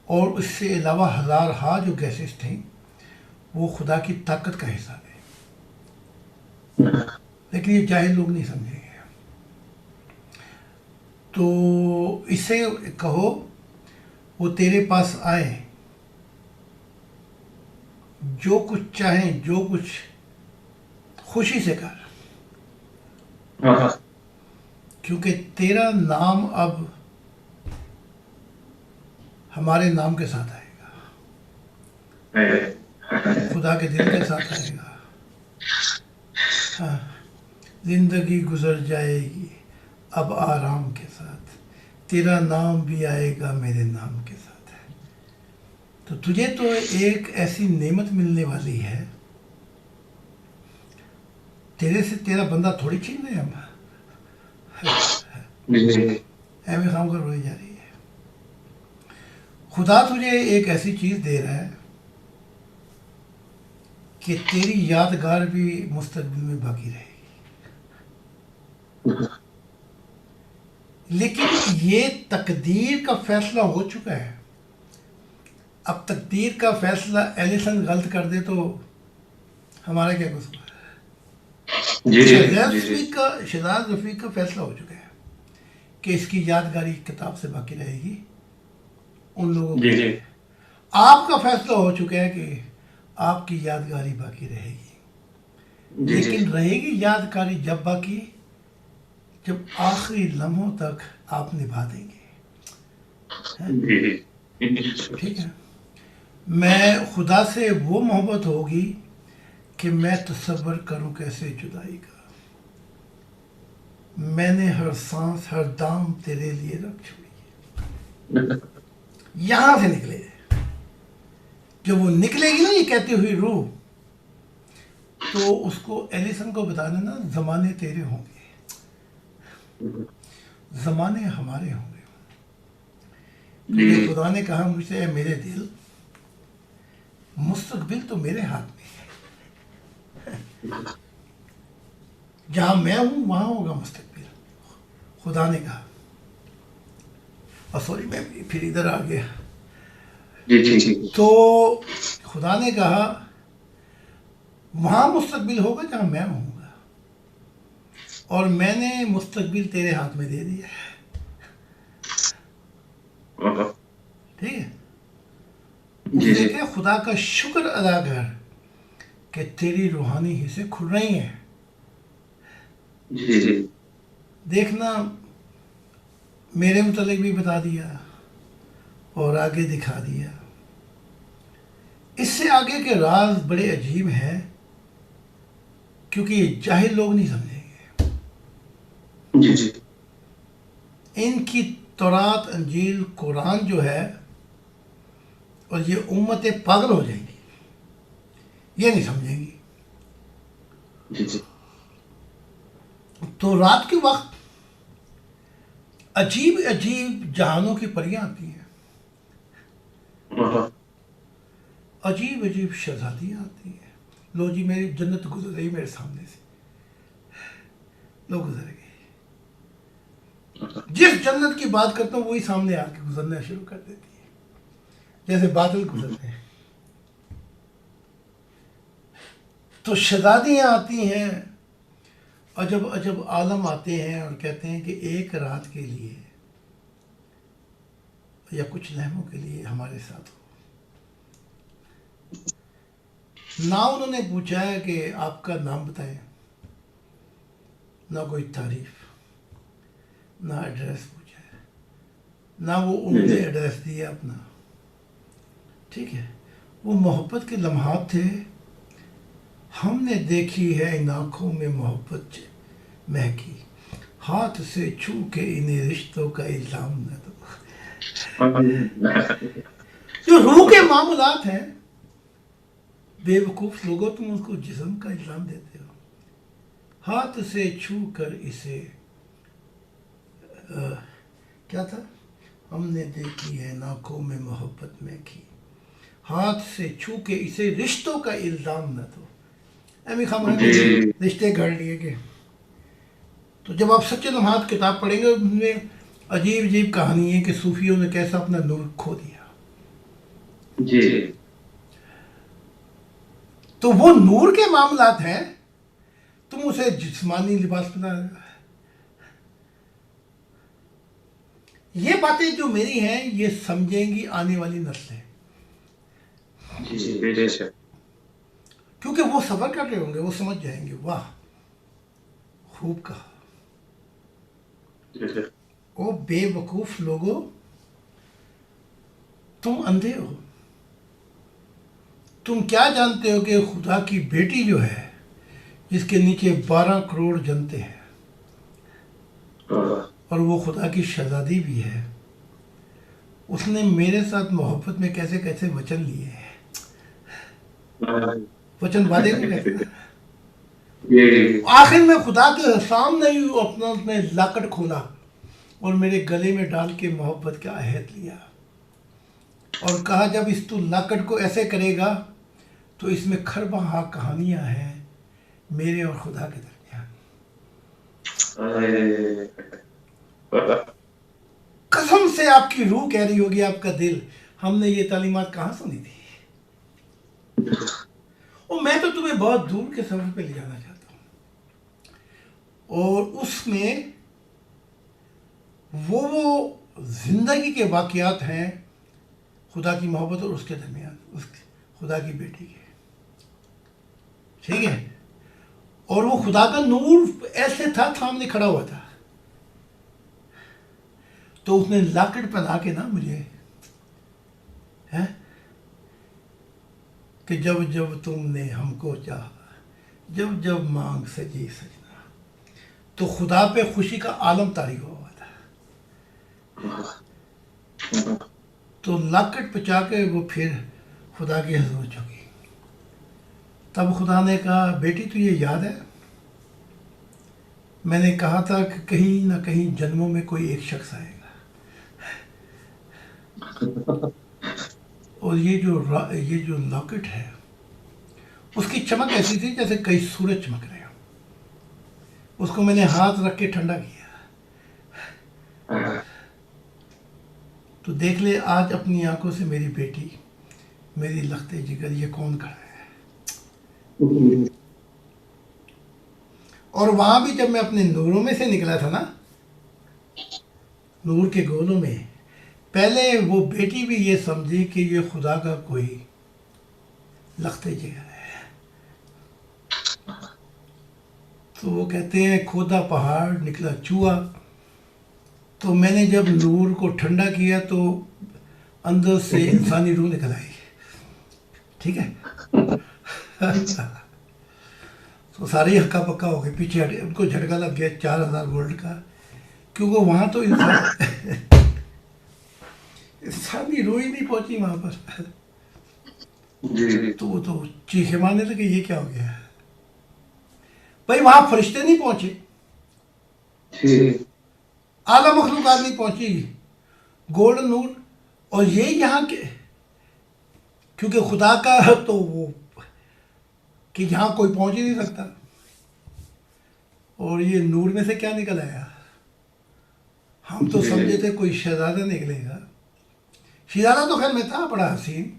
اور اس سے علاوہ 1000 جو گیسز تھیں، وہ خدا کی طاقت کا حصہ ہے. لیکن یہ جاہل لوگ نہیں سمجھیں گے. تو اسے کہو وہ تیرے پاس آئے، جو کچھ چاہیں، جو کچھ خوشی سے کر، کیونکہ تیرا نام اب ہمارے نام کے ساتھ آئے گا، خدا کے دل کے ساتھ آئے گا. زندگی گزر جائے گی اب آرام کے ساتھ، تیرا نام بھی آئے گا میرے نام کے ساتھ. تو تجھے تو ایک ایسی نعمت ملنے والی ہے، تیرے سے تیرا بندہ تھوڑی چھین رہے ہم. ایویں خام کر روئی جا رہی ہے. خدا تجھے ایک ایسی چیز دے رہا ہے کہ تیری یادگار بھی مستقبل میں باقی رہے گی. لیکن یہ تقدیر کا فیصلہ ہو چکا ہے. اب تقدیر کا فیصلہ ایلیسن غلط کر دے تو ہمارا کیا قصور ہے؟ شہزاد رفیق کا فیصلہ ہو چکا ہے کہ اس کی یادگاری کتاب سے باقی رہے گی ان لوگوں کے. آپ کا فیصلہ ہو چکا ہے کہ آپ کی یادگاری باقی رہے گی. لیکن رہے گی یادگاری جب باقی، جب آخری لمحوں تک آپ نبھا دیں گے. ٹھیک ہے. میں خدا سے وہ محبت ہوگی کہ میں تصور کروں کیسے جدائی کا. میں نے ہر سانس ہر دام تیرے لیے رکھ چھوڑی. یہاں سے نکلے. جب وہ نکلے گی نا یہ کہتی ہوئی روح, تو اس کو ایلیسن کو بتا دینا زمانے تیرے ہوں گے, زمانے ہمارے ہوں گے. کیونکہ خدا نے کہا مجھ سے, اے میرے دل, مستقبل تو میرے ہاتھ میں ہے. جہاں میں ہوں وہاں ہوگا مستقبل, خدا نے کہا. اور سوری میں پھر ادھر آ گیا. تو خدا نے کہا وہاں مستقبل ہوگا جہاں میں ہوں گا, اور میں نے مستقبل تیرے ہاتھ میں دے دیا ہے. ٹھیک ہے. اس نے کہ خدا کا شکر ادا کر کہ تیری روحانی حصے کھل رہی ہیں. دیکھنا میرے متعلق بھی بتا دیا اور آگے دکھا دیا. اس سے آگے کے راز بڑے عجیب ہیں, کیونکہ یہ جاہل لوگ نہیں سمجھیں گے. ان کی تورات, انجیل, قرآن جو ہے, اور یہ امتیں پاگل ہو جائیں گی, یہ نہیں سمجھیں گی. تو رات کے وقت عجیب عجیب جہانوں کی پریاں آتی ہیں, عجیب عجیب شہزادیاں آتی ہیں. لو جی میری جنت گزر رہی میرے سامنے سے, لو گزر گئی. جس جنت کی بات کرتا ہوں وہی سامنے آ کے گزرنا شروع کر دیتی ہے, جیسے بادل گزرتے ہیں. تو شہزادیاں آتی ہیں, عجب عجب عالم آتے ہیں, اور کہتے ہیں کہ ایک رات کے لیے یا کچھ لمحوں کے لیے ہمارے ساتھ ہو. نہ انہوں نے پوچھا ہے کہ آپ کا نام بتائیں, نہ کوئی تعریف, نہ ایڈریس پوچھا ہے, نہ وہ انہوں نے ایڈریس دیا اپنا. ٹھیک ہے. وہ محبت کے لمحات تھے. ہم نے دیکھی ہے ان آنکھوں میں محبت مہکی, ہاتھ سے چھو کے انہیں رشتوں کا الزام نہ دو. جو روح کے معاملات ہیں, بے وقوف لوگوں تم اس کو جسم کا الزام دیتے ہو. ہاتھ سے چھو کر اسے کیا تھا, ہم نے دیکھی ہے آنکھوں میں محبت میں کی, ہاتھ سے چھو کے اسے رشتوں کا الزام نہ دو. امی خامہ نے رشتے گھڑ لیے گئے. تو جب آپ سچے لمحات کتاب پڑھیں گے, ان میں عجیب عجیب کہانی ہے کہ صوفیوں نے کیسا اپنا نور کھو دیا. تو وہ نور کے معاملات ہیں, تم اسے جسمانی لباس بنا رہے ہو. یہ باتیں جو میری ہیں یہ سمجھیں گی آنے والی نسلیں, کیونکہ وہ سفر کر رہے ہوں گے, وہ سمجھ جائیں گے. واہ خوب کہا. او بے وقوف لوگو, تم اندھے ہو. تم کیا جانتے ہو کہ خدا کی بیٹی جو ہے, جس کے نیچے 12 کروڑ جنتے ہیں, اور وہ خدا کی شہزادی بھی ہے, اس نے میرے ساتھ محبت میں کیسے کیسے وچن لیے ہیں. وچن وعدے کو کہتے ہیں. آخر میں خدا کے سامنے ہی اپنا اس نے لاکٹ کھولا اور میرے گلے میں ڈال کے محبت کا عہد لیا, اور کہا جب اس تو لاکٹ کو ایسے کرے گا تو اس میں کھربہا کہانیاں ہیں میرے اور خدا کے درمیان. قسم سے آپ کی روح کہہ رہی ہوگی, آپ کا دل, ہم نے یہ تعلیمات کہاں سنی تھی. اور میں تو تمہیں بہت دور کے سفر پہ لے جانا چاہتا ہوں, اور اس میں وہ زندگی کے واقعات ہیں خدا کی محبت اور اس کے درمیان, اس خدا کی بیٹی کے. ٹھیک ہے. اور وہ خدا کا نور ایسے تھا, سامنے کھڑا ہوا تھا. تو اس نے لاکٹ پہنا کے نا مجھے, کہ جب جب تم نے ہم کو چاہا, جب جب مانگ سجی سجنا, تو خدا پہ خوشی کا عالم طاری ہوا تھا. تو لاکٹ پچا کے وہ پھر خدا کے حضور جھکی. تب خدا نے کہا بیٹی تو یہ یاد ہے میں نے کہا تھا کہ کہیں نہ کہیں جنموں میں کوئی ایک شخص آئے گا اور یہ جو لاکٹ ہے اس کی چمک ایسی تھی جیسے کئی سورج چمک رہے ہوں. اس کو میں نے ہاتھ رکھ کے ٹھنڈا کیا. تو دیکھ لے آج اپنی آنکھوں سے میری بیٹی میری لخت جگر یہ کون کھڑا ہے. اور وہاں بھی جب میں اپنے نوروں میں سے نکلا تھا نا نور کے گولوں میں پہلے وہ بیٹی بھی یہ سمجھی کہ یہ خدا کا کوئی لخت جگر ہے. تو وہ کہتے ہیں کھودا پہاڑ نکلا چوہا. تو میں نے جب نور کو ٹھنڈا کیا تو اندر سے انسانی روح نکل آئی. ٹھیک ہے تو سارے ہکا پکا ہو گئے پیچھے ہٹے. ان کو جھٹکا لگ گیا 4000 وولٹ کا کیونکہ وہاں تو انسانی روح ہی نہیں پہنچی وہاں پر. تو وہ تو چیخے مارنے لگے یہ کیا ہو گیا بھائی. وہاں فرشتے نہیں پہنچے اعلیٰ مخلوقات نہیں پہنچی گولڈن نور. اور یہ یہاں کے کیونکہ خدا کا تو وہ کہ یہاں کوئی پہنچ ہی نہیں سکتا. اور یہ نور میں سے کیا نکل آیا. ہم تو سمجھے تھے کوئی شہزادہ نکلے گا. شہزادہ تو خیر میں تھا بڑا حسین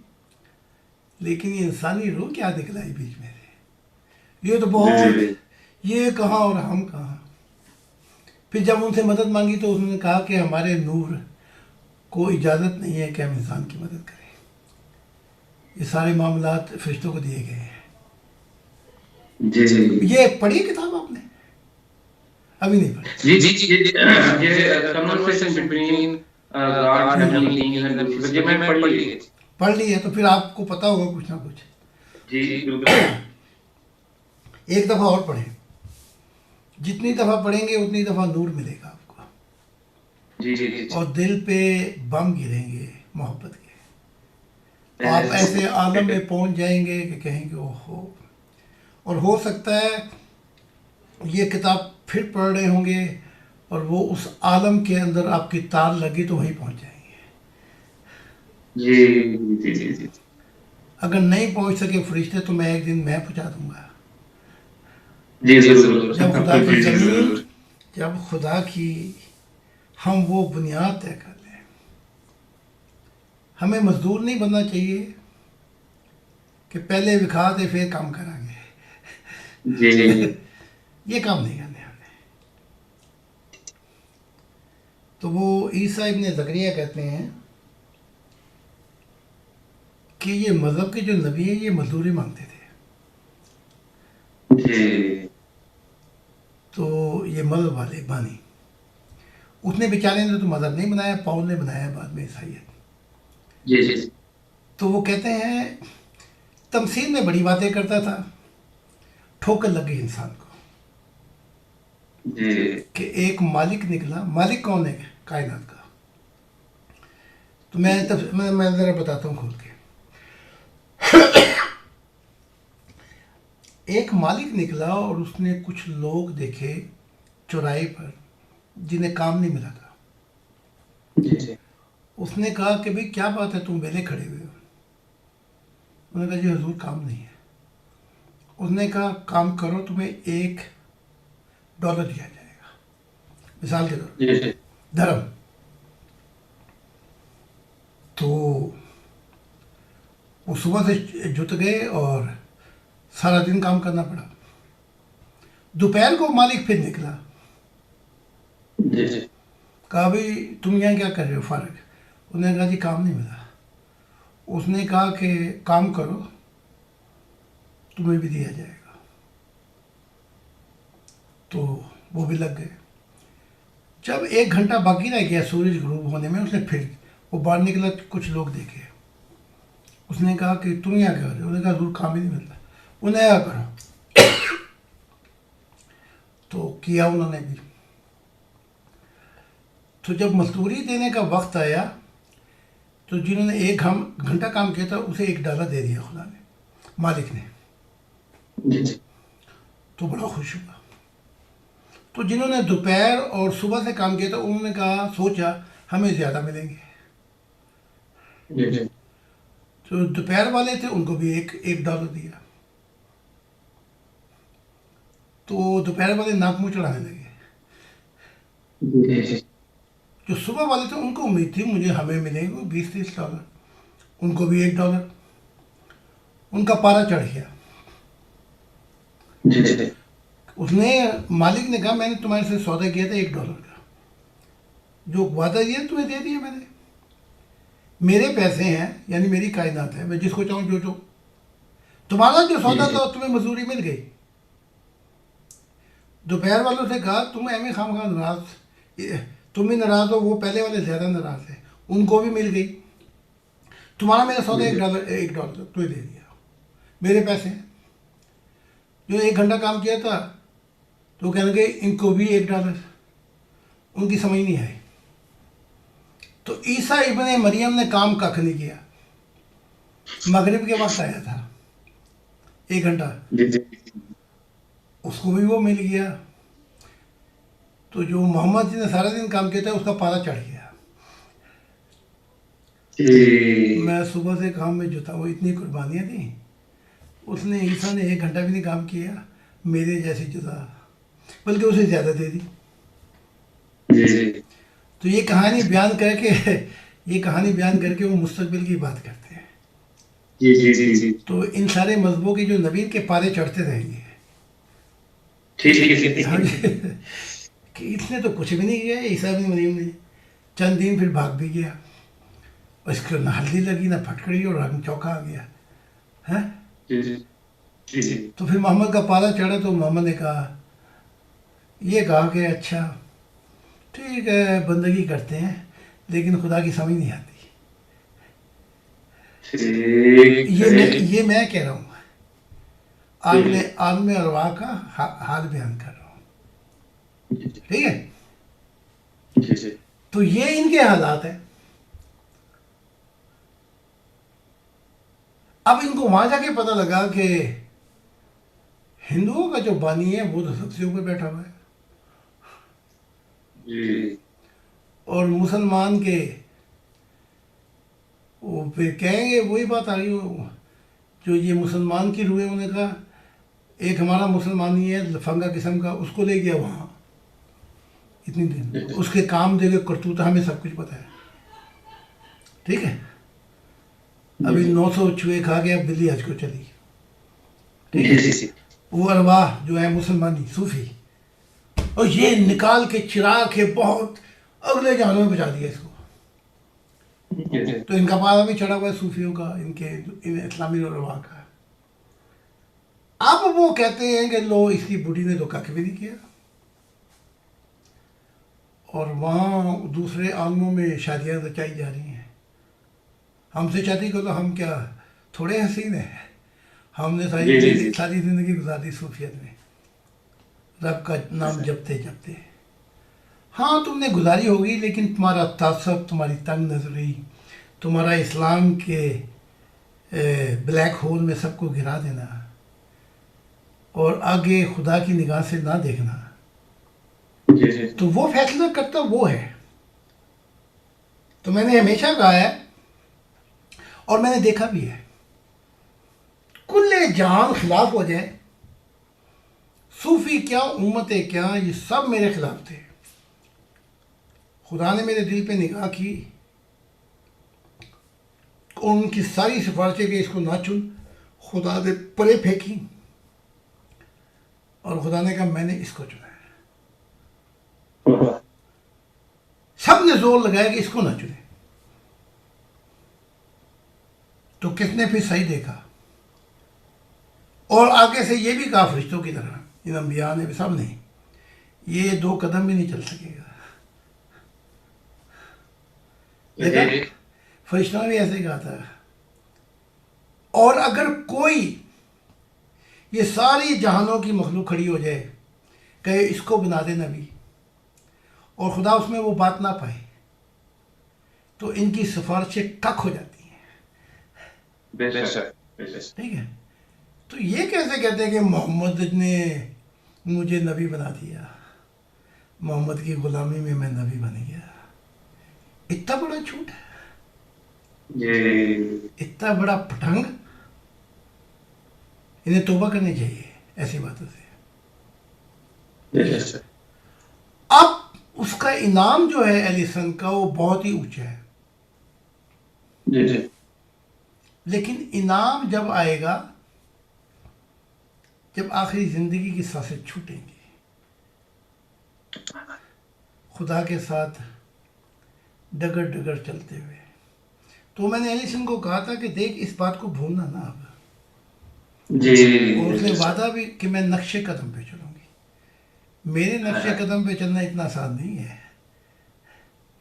لیکن یہ انسانی روح کیا نکل آئی بیچ میں سے. یہ تو بہت یہ کہاں اور ہم کہاں. پھر جب ان سے مدد مانگی تو انہوں نے کہا کہ ہمارے نور کو اجازت نہیں ہے کہ ہم انسان کی مدد کریں. یہ سارے معاملات فرشتوں کو دیے گئے ہیں. یہ پڑھی کتاب آپ نے ابھی نہیں پڑھی. پڑھ لی ہے تو پھر آپ کو پتا ہوگا کچھ نہ کچھ. ایک دفعہ اور پڑھیں. جتنی دفعہ پڑھیں گے اتنی دفعہ نور ملے گا آپ کو. اور دل پہ بم گریں گے محبت کے. آپ ایسے عالم میں پہنچ جائیں گے کہ کہیں گے اوہو. اور ہو سکتا ہے یہ کتاب پھر پڑھ رہے ہوں گے اور وہ اس عالم کے اندر آپ کی تار لگی تو وہیں پہنچ جائیں گے. اگر نہیں پہنچ سکے فرشتے تو میں ایک دن میں پہنچا دوں گا. جب خدا کی ہم وہ بنیاد طے کر لیں. ہمیں مزدور نہیں بننا چاہیے کہ پہلے بکھا دے پھر کام کریں گے. یہ کام نہیں کرنے ہمیں. تو وہ عیسیٰ ابن زکریا کہتے ہیں کہ یہ مذہب کے جو نبی ہیں یہ مزدوری مانگتے تھے. تو یہ مذہب والے بانی اس نے بیچارے نے تو مذہب نہیں بنایا. پاؤل نے بنایا بعد میں عیسائیت. تو وہ کہتے ہیں تمثیل میں بڑی باتیں کرتا تھا ٹھوکر لگ گئی انسان کو کہ ایک مالک نکلا. مالک کون ہے کائنات کا. تو میں ذرا بتاتا ہوں کھول کے. ایک مالک نکلا اور اس نے کچھ لوگ دیکھے چوراہے پر جنہیں کام نہیں ملا تھا. اس نے کہا کہ بھئی کیا بات ہے تم ویلے کھڑے ہوئے ہو. انہوں نے کہا جی حضور کام نہیں ہے. اس نے کہا کام کرو تمہیں $1 دیا جائے گا مثال کے طور پر دھرم. تو وہ صبح سے جت گئے اور سارا دن کام کرنا پڑا. دوپہر کو مالک پھر نکلا. کہا بھئی تم یہاں کیا کر رہے ہو فارغ. انہوں نے کہا جی کام نہیں ملا. اس نے کہا کہ کام کرو تمہیں بھی دیا جائے گا. تو وہ بھی لگ گئے. جب 1 گھنٹہ باقی رہ گیا سورج غروب ہونے میں اس نے پھر وہ باہر نکلا کچھ لوگ دیکھے. اس نے کہا کہ تم یہاں کیا کر رہے ہو. انہوں نے کہا حضور کام ہی نہیں ملتا. انہیں کیا کرو. تو کیا انہوں نے بھی. تو جب مزدوری دینے کا وقت آیا تو جنہوں نے 1 گھنٹہ کام کیا تھا اسے $1 دے دیا خدا نے, مالک نے. تو بڑا خوش ہوا. تو جنہوں نے دوپہر اور صبح سے کام کیا تھا انہوں نے کہا, سوچا ہمیں زیادہ ملیں گے. تو دوپہر والے تھے ان کو بھی $1 دیا. تو دوپہر والے ناک منہ چڑھانے لگے. جو صبح والے تھے ان کو امید تھی ہمیں ملیں گے $20-30, ان کو بھی $1. ان کا پارا چڑھ گیا. اس نے مالک نے کہا میں نے تمہارے سے سودا کیا تھا $1 کا, جو وعدہ دیا تمہیں دے دیا میں نے. میرے پیسے ہیں, یعنی میری کائنات ہے, میں جس کو چاہوں جو تمہارا جو سودا تھا تمہیں مزدوری مل گئی. دوپہر والوں سے کہا تم ایویں خواہ ناراض, تم بھی ناراض ہو, وہ پہلے والے زیادہ ناراض ہیں, ان کو بھی مل گئی. تمہارا میرا سودا $1 تمہیں دے دیا, میرے پیسے ہیں. جو 1 گھنٹہ کام کیا تھا تو کہنے لگے ان کو بھی $1. ان کی سمجھ نہیں آئی. تو عیسیٰ ابن مریم نے کام کخ نہیں کیا. مغرب کے وقت آیا تھا 1 گھنٹہ, اس کو بھی وہ مل گیا. تو جو محمد جی نے سارا دن کام کیا تھا اس کا پارا چڑھ گیا. میں صبح سے کام میں جو تھا وہ اتنی قربانیاں تھیں, اس نے عیسیٰ نے 1 گھنٹہ بھی نہیں کام کیا, میرے جیسی جزا, بلکہ اسے زیادہ دے دی. تو یہ کہانی بیان کر کے وہ مستقبل کی بات کرتے ہیں. تو ان سارے مذہبوں کے جو نبی کے پارے چڑھتے رہیں گے کہ اس نے تو کچھ بھی نہیں کیا. عیسیٰ ابن مریم نے چند دن پھر بھاگ بھی گیا, اس کو نہ ہلدی لگی نہ پھٹکڑی, اور رنگ چوکا آ گیا. تو پھر محمد کا پارا چڑھا تو محمد نے کہا کہ اچھا ٹھیک ہے بندگی کرتے ہیں لیکن خدا کی سمجھ نہیں آتی. یہ میں کہہ رہا ہوں, عالم ارواح کا حال بیان کر رہا ہوں. ٹھیک ہے, تو یہ ان کے حالات ہیں. اب ان کو وہاں جا کے پتہ لگا کہ ہندوؤں کا جو بانی ہے وہ تو سب سے اوپر بیٹھا ہوا ہے, اور مسلمان کے وہ پھر کہیں گے وہی بات آ رہی ہو جو یہ مسلمان کی روح ہے. انہوں نے کہا ایک ہمارا مسلمانی ہے لفنگا قسم کا, اس کو لے گیا وہاں اتنی دن, اس کے کام دے گے کرتوت ہمیں سب کچھ پتہ ہے. ٹھیک ہے, ابھی 900 چوہے کھا کے اب دلی حج کو چلی. ٹھیک ہے, وہ ارواح جو ہے مسلمانی صوفی, اور یہ نکال کے چرا کے بہت اگلے جہانوں میں بچا دیا اس کو. تو ان کا پارا بھی چڑھا ہوا ہے صوفیوں کا, ان اسلامی ارواح کا. اب وہ کہتے ہیں کہ لو اس کی بڈھی نے تو کھ بھی نہیں کیا, اور وہاں دوسرے عالموں میں شادیاں رچائی جا رہی ہیں. ہم سے شادی کو تو ہم کیا تھوڑے حسین ہیں, ہم نے ساری زندگی گزاری صوفیت میں, رب کا نام جپتے جپتے. ہاں تم نے گزاری ہوگی لیکن تمہارا تعصب, تمہاری تنگ نظری, تمہارا اسلام کے بلیک ہول میں سب کو گرا دینا اور آگے خدا کی نگاہ سے نہ دیکھنا, تو وہ فیصلہ کرتا وہ ہے. تو میں نے ہمیشہ کہا ہے اور میں نے دیکھا بھی ہے, کل جہان خلاف ہو جائے, صوفی کیا امتیں کیا یہ سب میرے خلاف تھے. خدا نے میرے دل پہ نگاہ کی اور ان کی ساری سفارشیں کہ اس کو نہ چن, خدا نے پرے پھینکی, اور خدا نے کہا میں نے اس کو چنا ہے. سب نے زور لگایا کہ اس کو نہ چنے. تو کس نے پھر صحیح دیکھا, اور آگے سے یہ بھی کہا فرشتوں کی طرح, ان انبیاء نے بھی سب نے, یہ 2 قدم بھی نہیں چل سکے گا. دیکھا فرشتوں نے بھی ایسے ہی کہا تھا. اور اگر کوئی یہ ساری جہانوں کی مخلوق کھڑی ہو جائے کہ اس کو بنا دے نبی، اور خدا اس میں وہ بات نہ پائے تو ان کی سفارشیں کک ہو جاتی ہیں. بے شک بے شک. ٹھیک ہے. تو یہ کیسے کہتے ہیں کہ محمد نے مجھے نبی بنا دیا، محمد کی غلامی میں میں نبی بن گیا؟ اتنا بڑا جھوٹ ہے، جی اتنا بڑا پٹنگ. انہیں توبہ کرنی چاہیے ایسی باتوں سے. بے شک. اب اس کا انعام جو ہے ایلیسن کا وہ بہت ہی اونچا ہے، جی جی. لیکن انعام جب آئے گا جب آخری زندگی کی سانسیں چھوٹیں گی خدا کے ساتھ ڈگر ڈگر چلتے ہوئے. تو میں نے ایلیسن کو کہا تھا کہ دیکھ اس بات کو بھولنا نہ اب. جی اور اس نے وعدہ بھی کہ میں نقش قدم پہ چلوں گی. میرے نقش قدم پہ چلنا اتنا آسان نہیں ہے.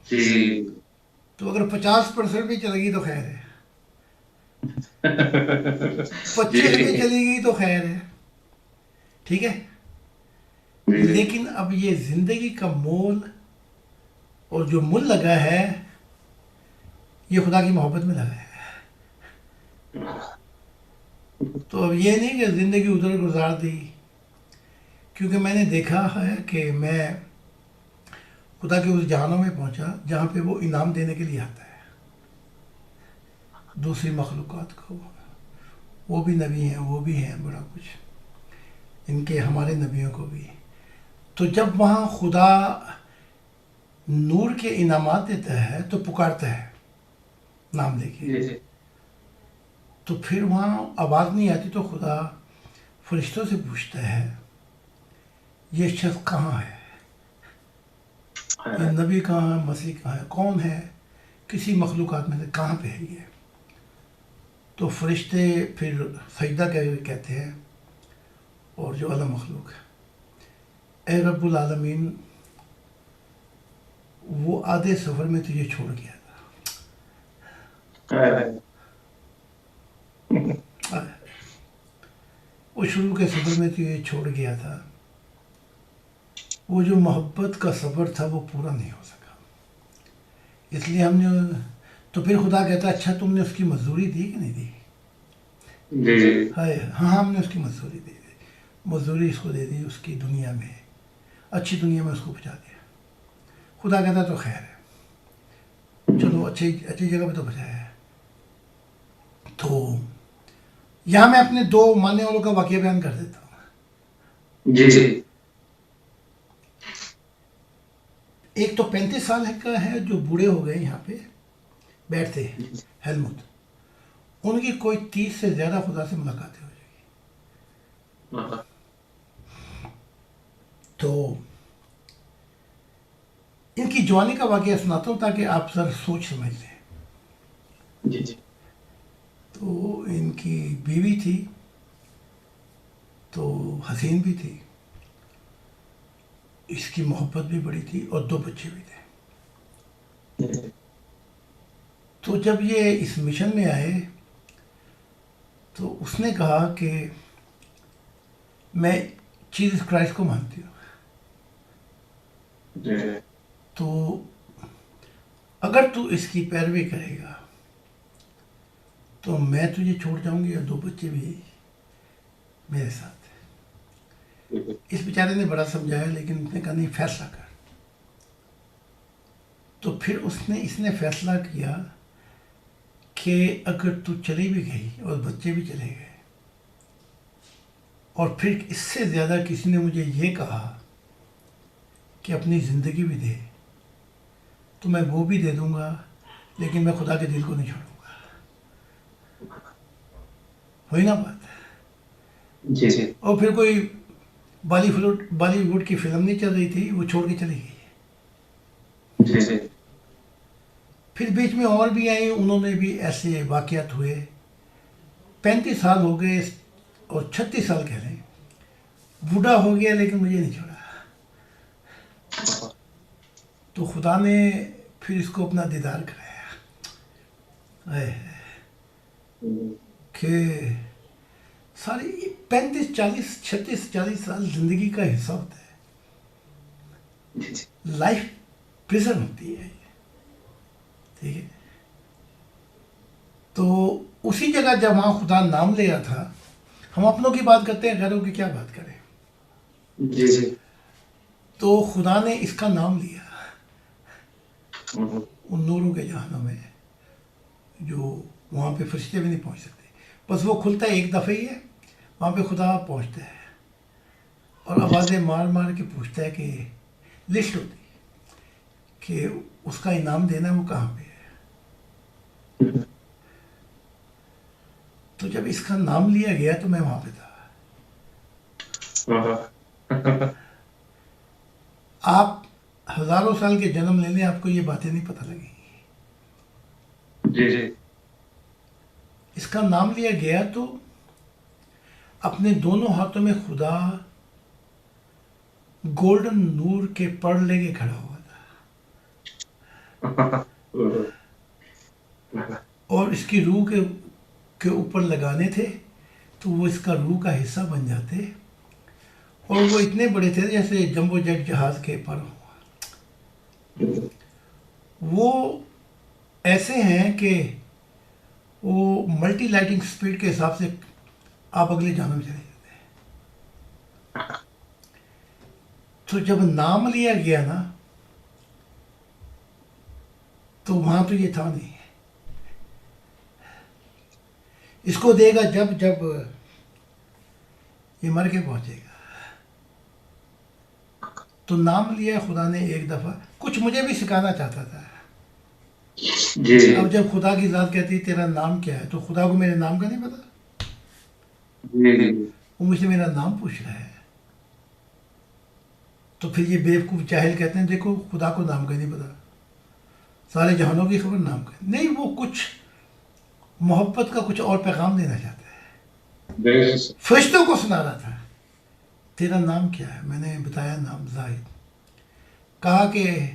جی. تو اگر 50% بھی چلے گی تو خیر ہے، 25 بھی چلے گی تو خیر ہے. ٹھیک ہے. لیکن اب یہ زندگی کا مول اور جو مل لگا ہے یہ خدا کی محبت میں لگا ہے. تو اب یہ نہیں کہ زندگی ادھر گزار دی، کیونکہ میں نے دیکھا ہے کہ میں خدا کے اس جہانوں میں پہنچا جہاں پہ وہ انعام دینے کے لیے آتا ہے دوسری مخلوقات کو. وہ بھی نبی ہیں، وہ بھی ہیں بڑا کچھ، ان کے ہمارے نبیوں کو بھی. تو جب وہاں خدا نور کے انعامات دیتا ہے تو پکارتا ہے نام لے کے. جی. تو پھر وہاں آواز نہیں آتی تو خدا فرشتوں سے پوچھتا ہے یہ شخص کہاں ہے، یہ نبی کہاں ہے، مسیح کہاں ہے، کون ہے، کسی مخلوقات میں سے کہاں پہ ہے یہ. تو فرشتے پھر سجدہ کہتے ہیں اور جو اعلیٰ مخلوق ہے اے رب العالمین وہ آدھے سفر میں تجھے چھوڑ گیا تھا، وہ شروع کے سفر میں تجھے چھوڑ گیا تھا، وہ جو محبت کا سفر تھا وہ پورا نہیں ہو سکا، اس لیے ہم نے. تو پھر خدا کہتا ہے اچھا تم نے اس کی مزدوری دی کہ نہیں دی؟ جی. ہاں ہم نے اس کی مزدوری دے دی، مزدوری اس کو دے دی اس کی دنیا میں، اچھی دنیا میں اس کو پہنچا دیا. خدا کہتا تو خیر ہے، چلو اچھی جگہ پہ تو پہنچایا ہے. تو یہاں میں اپنے 2 ماننے والوں کا واقعہ بیان کر دیتا ہوں. جی. ایک تو 35 سال کا ہے جو بوڑھے ہو گئے یہاں پہ بیٹھتے ہیں، ہیلمٹ. ان کی کوئی 30 سے زیادہ خدا سے ملاقاتیں ہو جائے گی. تو ان کی جوانی کا واقعہ سناتا ہوں تاکہ آپ ذرا سوچ سمجھ لیں. جی. تو ان کی بیوی تھی تو حسین بھی تھی، اس کی محبت بھی بڑی تھی اور 2 بچے بھی تھے. تو جب یہ اس مشن میں آئے تو اس نے کہا کہ میں جیسس کرائسٹ کو مانتی ہوں، تو اگر تو اس کی پیروی کرے گا تو میں تجھے چھوڑ جاؤں گی اور 2 بچے بھی میرے ساتھ ہیں. اس بیچارے نے بڑا سمجھایا لیکن اس نے کہا نہیں فیصلہ کر. تو پھر اس نے فیصلہ کیا کہ اگر تو چلی بھی گئی اور بچے بھی چلے گئے اور پھر اس سے زیادہ کسی نے مجھے یہ کہا کہ اپنی زندگی بھی دے تو میں وہ بھی دے دوں گا، لیکن میں خدا کے دل کو نہیں چھوڑوں گا. ہوئی نا بات؟ جی. اور پھر کوئی بالی ووڈ کی فلم نہیں چل رہی تھی، وہ چھوڑ کے چلی گئی. جی. پھر بیچ میں اور بھی آئیں، انہوں نے بھی ایسے واقعات ہوئے. 35 سال ہو گئے اور 36 سال کہہ لیں، بوڑھا ہو گیا لیکن مجھے نہیں چھوڑا. تو خدا نے پھر اس کو اپنا دیدار کرایا کہ ساری 35 40 36 40 سال زندگی کا حصہ ہوتا ہے. لائف پریزن ہوتی ہے. ٹھیک ہے. تو اسی جگہ جب وہاں خدا نام لیا تھا, ہم اپنوں کی بات کرتے ہیں, غیروں کی کیا بات کریں. جی جی. تو خدا نے اس کا نام لیا ان نوروں کے جہانوں میں, جو وہاں پہ فرشتے بھی نہیں پہنچ سکتے. بس وہ کھلتا ہے ایک دفعہ ہی ہے, وہاں پہ خدا پہنچتا ہے اور آوازیں مار مار کے پوچھتا ہے کہ لسٹ ہوتی کہ اس کا انعام دینا ہے وہ کہاں پہ ہے. تو جب اس کا نام لیا گیا تو میں وہاں پہ تھا. آپ ہزاروں سال کے جنم لے لیں, آپ کو یہ باتیں نہیں پتہ لگیں گی. جی جی. اس کا نام لیا گیا تو اپنے دونوں ہاتھوں میں خدا گولڈن نور کے پڑ لے کے کھڑا ہوا تھا, اور اس کی روح کے اوپر لگانے تھے تو وہ اس کا روح کا حصہ بن جاتے, اور وہ اتنے بڑے تھے جیسے جمبو جیٹ جہاز کے پر ہوا. وہ ایسے ہیں کہ وہ ملٹی لائٹنگ سپیڈ کے حساب سے آپ اگلے جانوں میں چلے جاتے ہیں. تو جب نام لیا گیا نا تو وہاں تو یہ تھا نہیں. اس کو دے گا جب یہ مر کے پہنچے گا. تو نام لیا خدا نے ایک دفعہ, کچھ مجھے بھی سکھانا چاہتا تھا. جی. اب جب خدا کی ذات کہتی تیرا نام کیا ہے, تو خدا کو میرے نام کا نہیں پتا. جی. وہ مجھ سے میرا نام پوچھ رہا ہے. تو پھر یہ بیوقوف جاہل کہتے ہیں دیکھو خدا کو نام کا نہیں پتا, سارے جہانوں کی خبر نام کا نہیں. وہ کچھ محبت کا کچھ اور پیغام دینا چاہتا ہے. فرشتوں کو سنا رہا تھا تیرا نام کیا ہے. میں نے بتایا نام زاہد. کہا کہ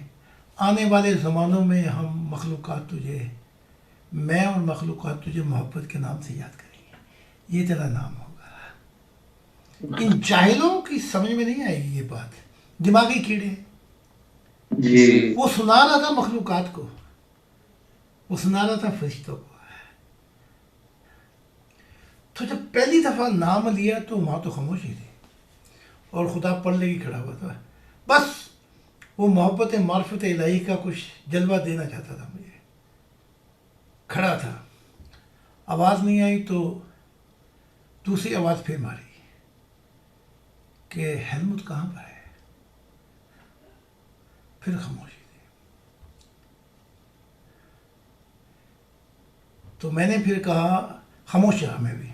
آنے والے زمانوں میں ہم مخلوقات تجھے, میں اور مخلوقات تجھے محبت کے نام سے یاد کریں گے, یہ تیرا نام ہوگا. ان جاہلوں کی سمجھ میں نہیں آئے گی یہ بات, دماغی کیڑے. جی. وہ سنا رہا تھا مخلوقات کو, وہ سنا رہا تھا فرشتوں کو. تو جب پہلی دفعہ نام لیا تو وہاں تو خاموشی تھی, اور خدا پلے ہی کھڑا ہوا تھا. بس وہ محبت معرفت الہی کا کچھ جلوہ دینا چاہتا تھا مجھے. کھڑا تھا, آواز نہیں آئی تو دوسری آواز پھر ماری کہ ہیلمٹ کہاں پر ہے. پھر خاموشی تھی. تو میں نے پھر کہا, خاموش رہا میں بھی.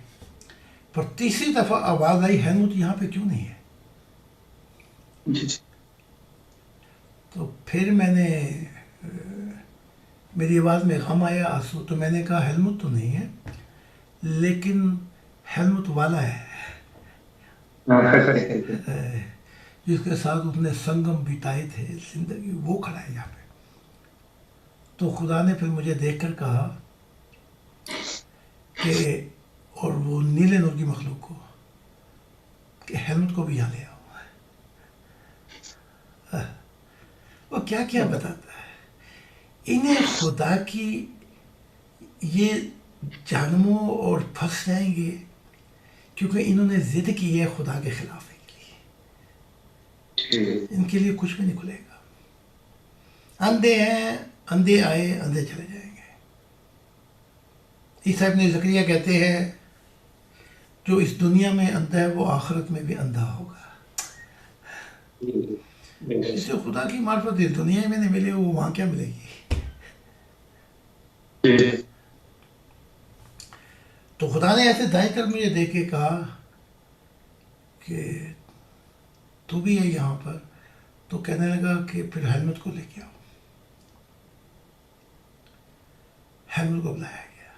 پر تیسری دفعہ آواز آئی ہیلمٹ یہاں پہ کیوں نہیں ہے. تو پھر میں نے میری آواز میں غم آیا, آنسو. تو میں نے کہا ہیلمٹ تو نہیں ہے, لیکن ہیلمٹ والا ہے جس کے ساتھ اس نے سنگم بتائے تھے زندگی, وہ کھڑا ہے یہاں پہ. تو خدا نے پھر مجھے دیکھ کر کہا کہ, اور وہ نیلے نور کی مخلوق کو, کہ ہیلمٹ کو بھی یہاں لے آؤ. وہ کیا کیا بتاتا ہے. انہیں خدا کی یہ جانموں اور پھنس جائیں گے کیونکہ انہوں نے ضد کی ہے خدا کے خلاف کی. ان کے لیے کچھ بھی نہیں کھلے گا. اندھے ہیں, اندھے آئے اندھے چلے جائیں گے. عیسیٰ ابن زکریا کہتے ہیں جو اس دنیا میں اندھا ہے وہ آخرت میں بھی اندھا ہوگا. جسے خدا کی معرفت اس دنیا میں نہیں ملے وہ وہاں کیا ملے گی. تو خدا نے ایسے دائیں کر مجھے دیکھ کے کہا کہ تو بھی ہے یہاں پر. تو کہنے لگا کہ پھر ہیلمٹ کو لے کے آؤ. ہیلمٹ کو بلایا گیا,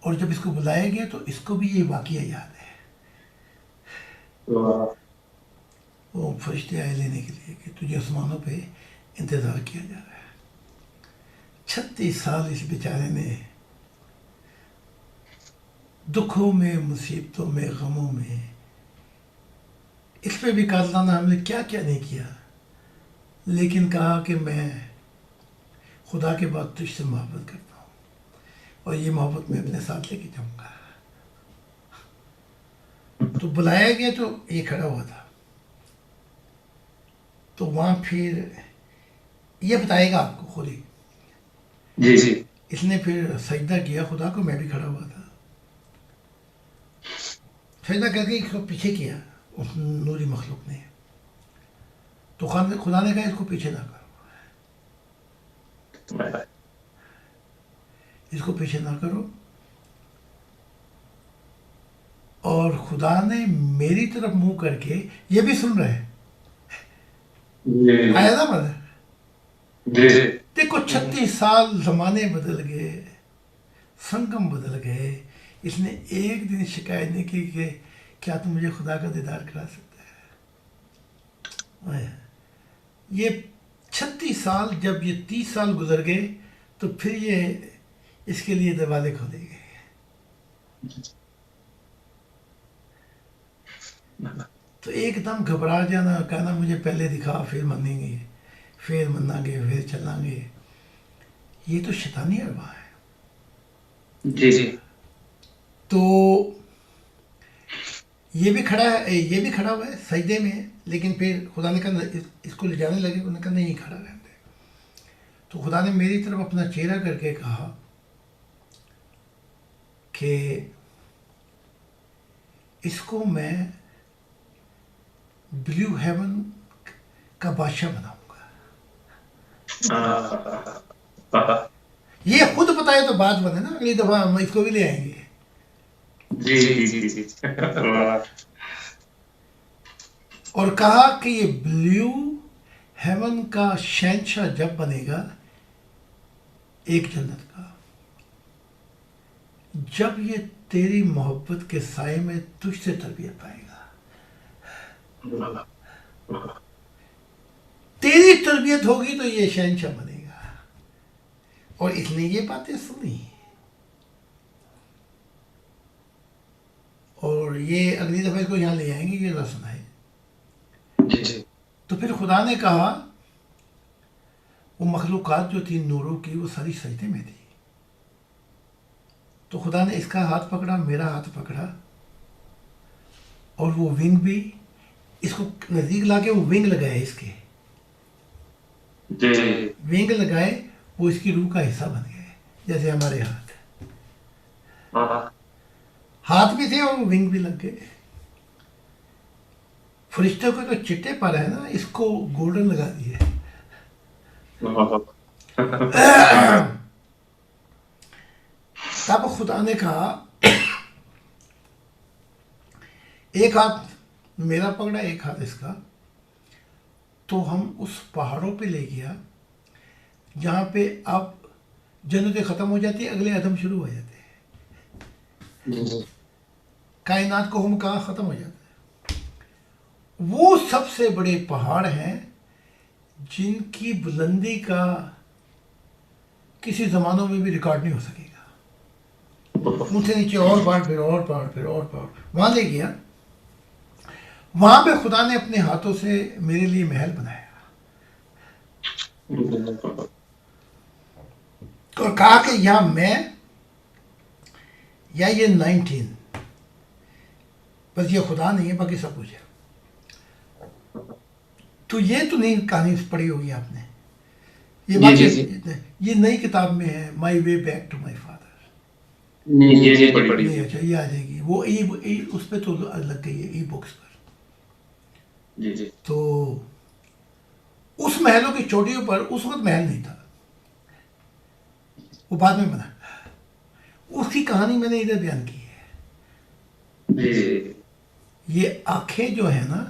اور جب اس کو بلایا گیا تو اس کو بھی یہ واقعہ یاد ہے. وہ فرشتے آئے لینے کے لیے کہ تجھے آسمانوں پہ انتظار کیا جا رہا ہے. 36 سال اس بیچارے نے دکھوں میں, مصیبتوں میں, غموں میں اس پہ بھی قاتلانہ ہم نے کیا کیا نہیں کیا، لیکن کہا کہ میں خدا کے بعد تجھ سے محبت کرتا ہوں اور یہ محبت میں اپنے ساتھ لے کے جاؤں گا. تو بلایا گیا تو یہ کھڑا ہوا تھا. تو وہاں پھر یہ بتائے گا آپ کو خود ہی. جی جی اس نے پھر سجدہ کیا خدا کو، میں بھی کھڑا ہوا تھا. سجدہ کر کے اس کو پیچھے کیا اس نوری مخلوق نے. تو خدا نے کہا اس کو پیچھے نہ کرو، اس کو پیچھے نہ کرو. اور خدا نے میری طرف منہ کر کے، یہ بھی سن رہے ہیں، آیا نا مدر. جی دیکھو 36 سال زمانے بدل گئے، سنگم بدل گئے. اس نے ایک دن شکایت نہیں کی کہ کیا تم مجھے خدا کا دیدار کرا سکتے ہیں. یہ 36 سال، جب یہ 30 سال گزر گئے تو پھر یہ اس کے لیے دروازے کھولے گئے. تو ایک دم گھبرا جانا، کہنا مجھے پہلے دکھا پھر منیں گے، پھر منیں گے، پھر چلیں گے. یہ تو شیطانی ارواح ہے. جی جی تو یہ بھی کھڑا ہے، یہ بھی کھڑا ہوا ہے سجدے میں. لیکن پھر خدا نے کہا اس کو لے جانے لگے، انہوں نے کہا نہیں کھڑا رہنے دے. تو خدا نے میری طرف اپنا چہرہ کر کے کہا کہ اس کو میں بلیو ہیون کا بادشاہ بناؤں گا. یہ خود بتائے تو بات بنے نا، اگلی دفعہ ہم اس کو بھی لے آئیں گے. جی جی جی اور کہا کہ یہ بلیو ہیون کا شہنشاہ جب بنے گا ایک جنت کا، جب یہ تیری محبت کے سائے میں تجھ سے تربیت پائے گا. تیری تربیت ہوگی تو یہ شہنشاہ بنے گا. اور اس نے یہ باتیں سنی، اور یہ اگلی دفعہ اس کو یہاں لے آئیں گے، یہ نہ سنائے. تو پھر خدا نے کہا وہ مخلوقات جو تھی نوروں کی وہ ساری سجدے میں تھی. تو خدا نے اس کا ہاتھ پکڑا، میرا ہاتھ پکڑا، اور وہ ونگ بھی اس کو نزدیک لا کے وہ ونگ لگائے، اس کے ونگ لگائے، وہ اس کی روح کا حصہ بن گئے جیسے ہمارے ہاتھ بھی تھے اور وہ ونگ بھی لگ گئے. فرشتوں کو تو چٹے پر ہے نا، اس کو گولڈن لگا دیے. تب خدا نے کہا ایک ہاتھ میرا پکڑا، ایک ہاتھ اس کا. تو ہم اس پہاڑوں پہ لے گیا جہاں پہ اب جنتیں ختم ہو جاتی ہیں، اگلے عدم شروع ہو جاتے ہیں. کائنات کو ہم کہاں ختم ہو جاتا ہے. وہ سب سے بڑے پہاڑ ہیں جن کی بلندی کا کسی زمانوں میں بھی ریکارڈ نہیں ہو سکے گا. ان سے نیچے اور پہاڑ، پھر اور پہاڑ، پھر اور پہاڑ. وہاں لے گیا، وہاں پہ خدا نے اپنے ہاتھوں سے میرے لیے محل بنایا اور کہا کہ یا میں یا یہ 19، بس یہ خدا نہیں ہے، باقی سب کچھ ہے. تو یہ تو نہیں کہانی پڑھی ہوگی آپ نے، یہ بات یہ نئی کتاب میں ہے، my way back to my father. نہیں اچھا، یہ آ جائے گی، وہ اس پہ تو لگ گئی ہے ای بکس پر. تو اس محلوں کی چوٹیوں پر اس وقت محل نہیں تھا، وہ بعد میں بنا. اس کی کہانی میں نے ادھر بیان کی ہے. یہ آنکھیں جو ہیں نا،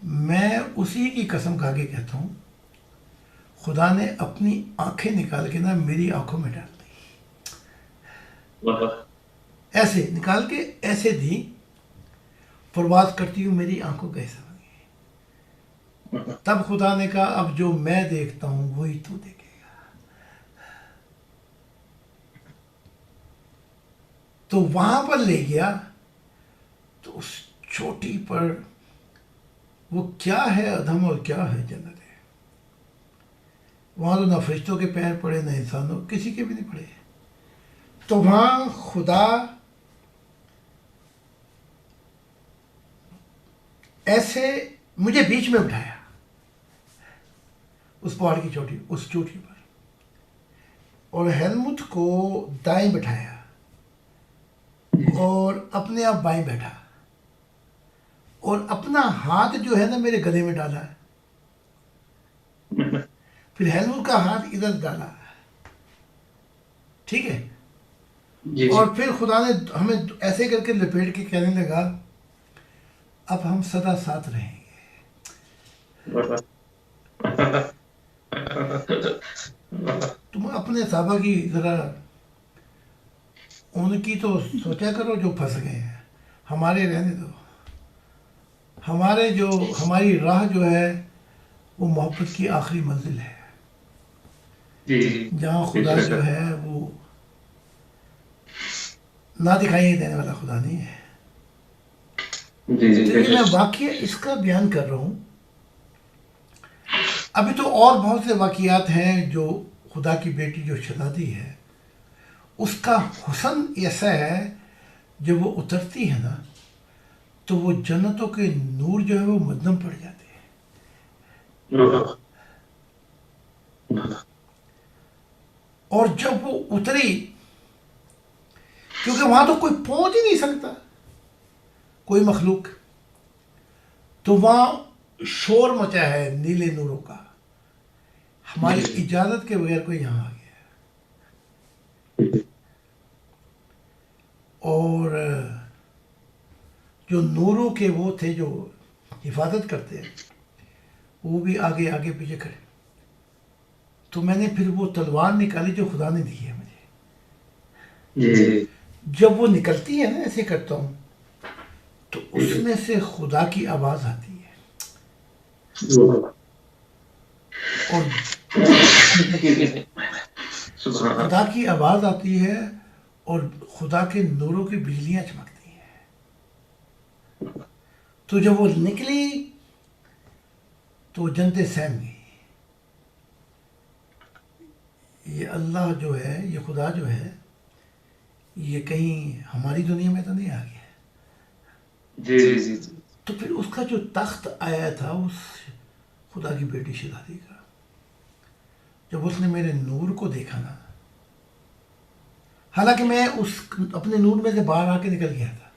میں اسی کی قسم کھا کے کہتا ہوں، خدا نے اپنی آنکھیں نکال کے نا میری آنکھوں میں ڈال دی، ایسے نکال کے ایسے دی، پرواز کرتی ہوں میری آنکھوں کا حصہ بن گئی. تب خدا نے کہا اب جو میں دیکھتا ہوں وہی تو دیکھے گا. تو وہاں پر لے گیا، تو اس چوٹی پر وہ کیا ہے ادھم اور کیا ہے جنت ہے. وہاں تو نہ فرشتوں کے پیر پڑے نہ انسانوں کسی کے بھی نہیں پڑے. تو وہاں خدا ایسے مجھے بیچ میں اٹھایا اس پہاڑ کی چوٹی اس چوٹی پر اور ہیلمٹ کو دائیں بٹھایا اور اپنے آپ بائیں بیٹھا اور اپنا ہاتھ جو ہے نا میرے گلے میں ڈالا. پھر ہیلمٹ کا ہاتھ ادھر ڈالا. ٹھیک ہے. جی اور پھر خدا نے ہمیں ایسے کر کے لپیٹ کے کہنے لگا اب ہم سدا ساتھ رہیں گے. تم اپنے صحابہ کی ذرا ان کی تو سوچا کرو جو پھنس گئے ہیں. ہمارے رہنے دو. ہماری راہ جو ہے وہ محبت کی آخری منزل ہے جی جہاں خدا جو ہے وہ نہ دکھائی دینے والا خدا نہیں ہے. جی تو یہ میں واقعہ اس کا بیان کر رہا ہوں. ابھی تو اور بہت سے واقعات ہیں جو خدا کی بیٹی جو شہزادی ہے اس کا حسن ایسا ہے جب وہ اترتی ہے نا تو وہ جنتوں کے نور جو ہے وہ مدھم پڑ جاتے ہیں. اور جب وہ اتری کیونکہ وہاں تو کوئی پہنچ ہی نہیں سکتا کوئی مخلوق تو وہاں شور مچا ہے نیلے نوروں کا. ہماری اجازت کے بغیر کوئی یہاں آ گیا اور جو نوروں کے وہ تھے جو حفاظت کرتے ہیں وہ بھی آگے آگے پیچھے کھڑے. تو میں نے پھر وہ تلوار نکالی جو خدا نے دی ہے مجھے. جب وہ نکلتی ہے نا ایسے کرتا ہوں تو اس میں سے خدا کی آواز آتی ہے اور خدا کی آواز آتی ہے اور خدا کے نوروں کی بجلیاں چمکتی ہیں. تو جب وہ نکلی تو جنتیں سہم گئی. یہ اللہ جو ہے یہ خدا جو ہے یہ کہیں ہماری دنیا میں تو نہیں آ گیا. جی تو پھر اس کا جو تخت آیا تھا اس خدا کی بیٹی شہزادی کا جب اس نے میرے نور کو دیکھا نا حالانکہ میں اس اپنے نور میں سے باہر آ کے نکل گیا تھا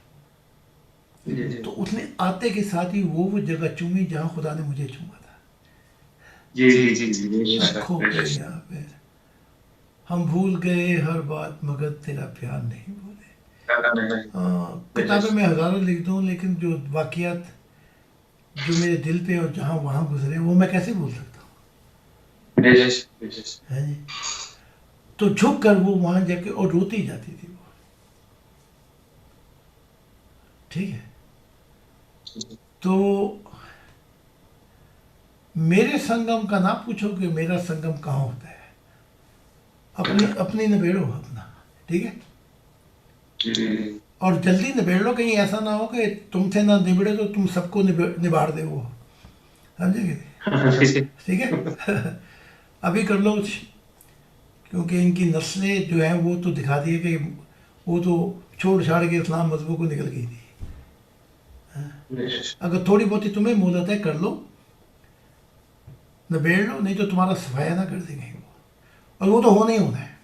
تو اس نے آتے کے ساتھ ہی وہ جگہ چومی جہاں خدا نے مجھے چوما تھا. جی کھو گئے یہاں پہ ہم بھول گئے ہر بات مگر تیرا پیار نہیں بھولے. کتابیں میں ہزاروں لکھ دوں لیکن جو واقعات جو میرے دل پہ اور جہاں وہاں گزرے وہ میں کیسے بھول سکتا ہوں. تو جھک کر وہ وہاں جا کے اور روتی جاتی تھی وہ. ٹھیک ہے. تو میرے سنگم کا نہ پوچھو کہ میرا سنگم کہاں ہوتا ہے. اپنی نبیڑو اپنا. ٹھیک ہے. اور جلدی نبیڑ لو کہیں ایسا نہ ہو کہ تم سے نہ نبڑے تو تم سب کو نباڑ دے وہ. سمجھے گے. ٹھیک ہے. ابھی کر لو کیونکہ ان کی نسلیں جو ہیں وہ تو دکھا دیے کہ وہ تو چھوڑ چھاڑ کے اسلام مذہبوں کو نکل گئی تھی. اگر تھوڑی بہت تمہیں مہلت ہے کر لو نبیڑ لو نہیں تو تمہارا صفایا نہ کر دیں گے وہ. اور وہ تو ہونا ہی ہونا ہے.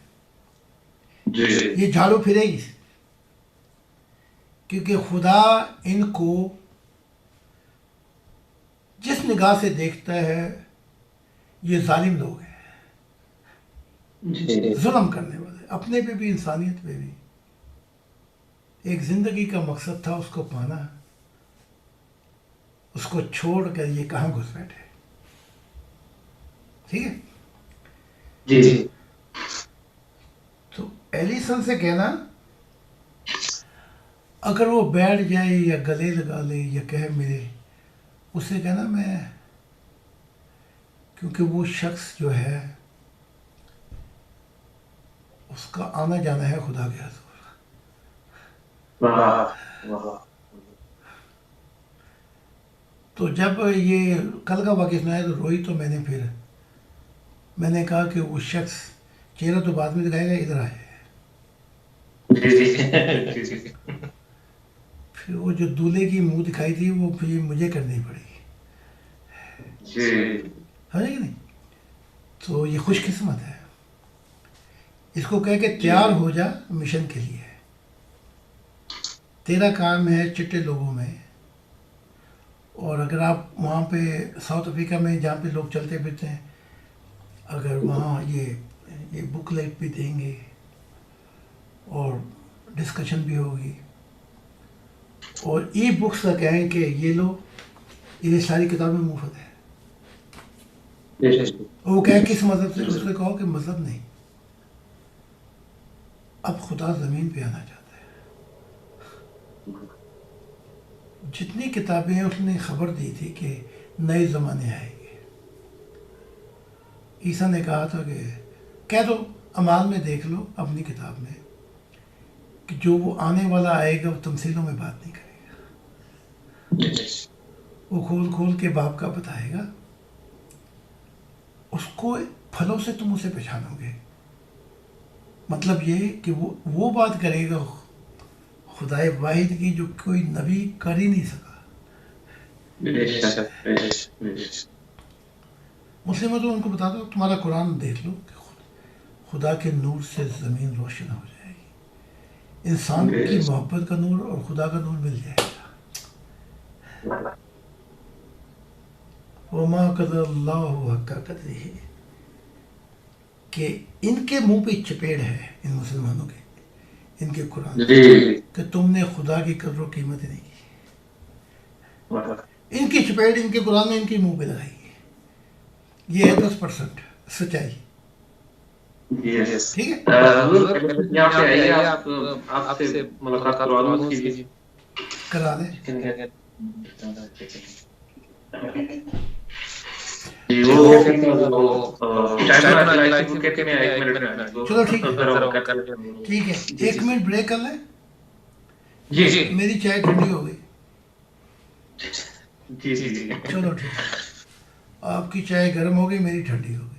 یہ جھاڑو پھرے گی کیونکہ خدا ان کو جس نگاہ سے دیکھتا ہے یہ ظالم لوگ ہیں ظلم کرنے والے اپنے پہ بھی انسانیت پہ بھی. ایک زندگی کا مقصد تھا اس کو پانا اس کو چھوڑ کر یہ کہاں گھس بیٹھے. ٹھیک ہے. جی تو ایلیسن سے کہنا اگر وہ بیٹھ جائے یا گلے لگا لے یا کہے میرے اس سے کہنا میں کیونکہ وہ شخص جو ہے اس کا آنا جانا ہے خدا کے حضور. تو جب یہ کل کا واقعہ سنایا تو روئی، تو میں نے کہا کہ وہ شخص چہرہ تو بعد میں دکھائے گا، ادھر آئے. پھر وہ جو دولہے کی منہ دکھائی تھی وہ پھر مجھے کرنی پڑی. ہے کہ نہیں؟ تو یہ خوش قسمت ہے. اس کو کہہ کہ تیار ہو جا مشن کے لیے. تیرا کام ہے چٹے لوگوں میں، اور اگر آپ وہاں پہ ساؤتھ افریقہ میں جہاں پہ لوگ چلتے پھرتے ہیں، اگر وہاں یہ بک لیٹ بھی دیں گے اور ڈسکشن بھی ہوگی، اور ای بکس کا کہیں کہ یہ لو، یہ ساری کتابیں مفت ہیں. وہ کہیں کس مذہب سے؟ اس نے کہو کہ مذہب نہیں، اب خدا زمین پہ آنا چاہتا ہے. جتنی کتابیں ہیں اس نے خبر دی تھی کہ نئے زمانے آئیں گے. عیسیٰ نے کہا تھا کہ کہہ دو، اعمال میں دیکھ لو اپنی کتاب میں، کہ جو وہ آنے والا آئے گا وہ تمثیلوں میں بات نہیں کرے گا، وہ کھول کھول کے باپ کا بتائے گا. اس کو پھلوں سے تم اسے پہچانو گے. مطلب یہ کہ وہ بات کرے گا خدائے واحد کی جو کوئی نبی کر ہی نہیں سکا. مسلموں تو ان کو بتا دو، تمہارا قرآن دیکھ لو کہ خدا کے نور سے زمین روشن ہو جائے گی، انسان کی محبت کا نور اور خدا کا نور مل جائے گا. وما قدر اللہ حق قدرہ، کہ ان کے منہ پہ چپیڑ ہے ان مسلمانوں کے، ان کے قرآن کہ تم نے خدا کی قدر و قیمت نہیں کی. ان کی چپیڑ ان کے قرآن نے ان کے منہ پہ لگائی ہے. یہ ہے 10% سچائی. ٹھیک ہے، یہاں پہ آئیے، آپ سے ملاقات کروا دوں کیجیے، کرا دیں. چلو ٹھیک ہے، 1 منٹ بریک کر لیں. جی میری چائے ٹھنڈی ہو گئی. جی چلو ٹھیک ہے، آپ کی چائے گرم ہو گئی، میری ٹھنڈی ہو گئی.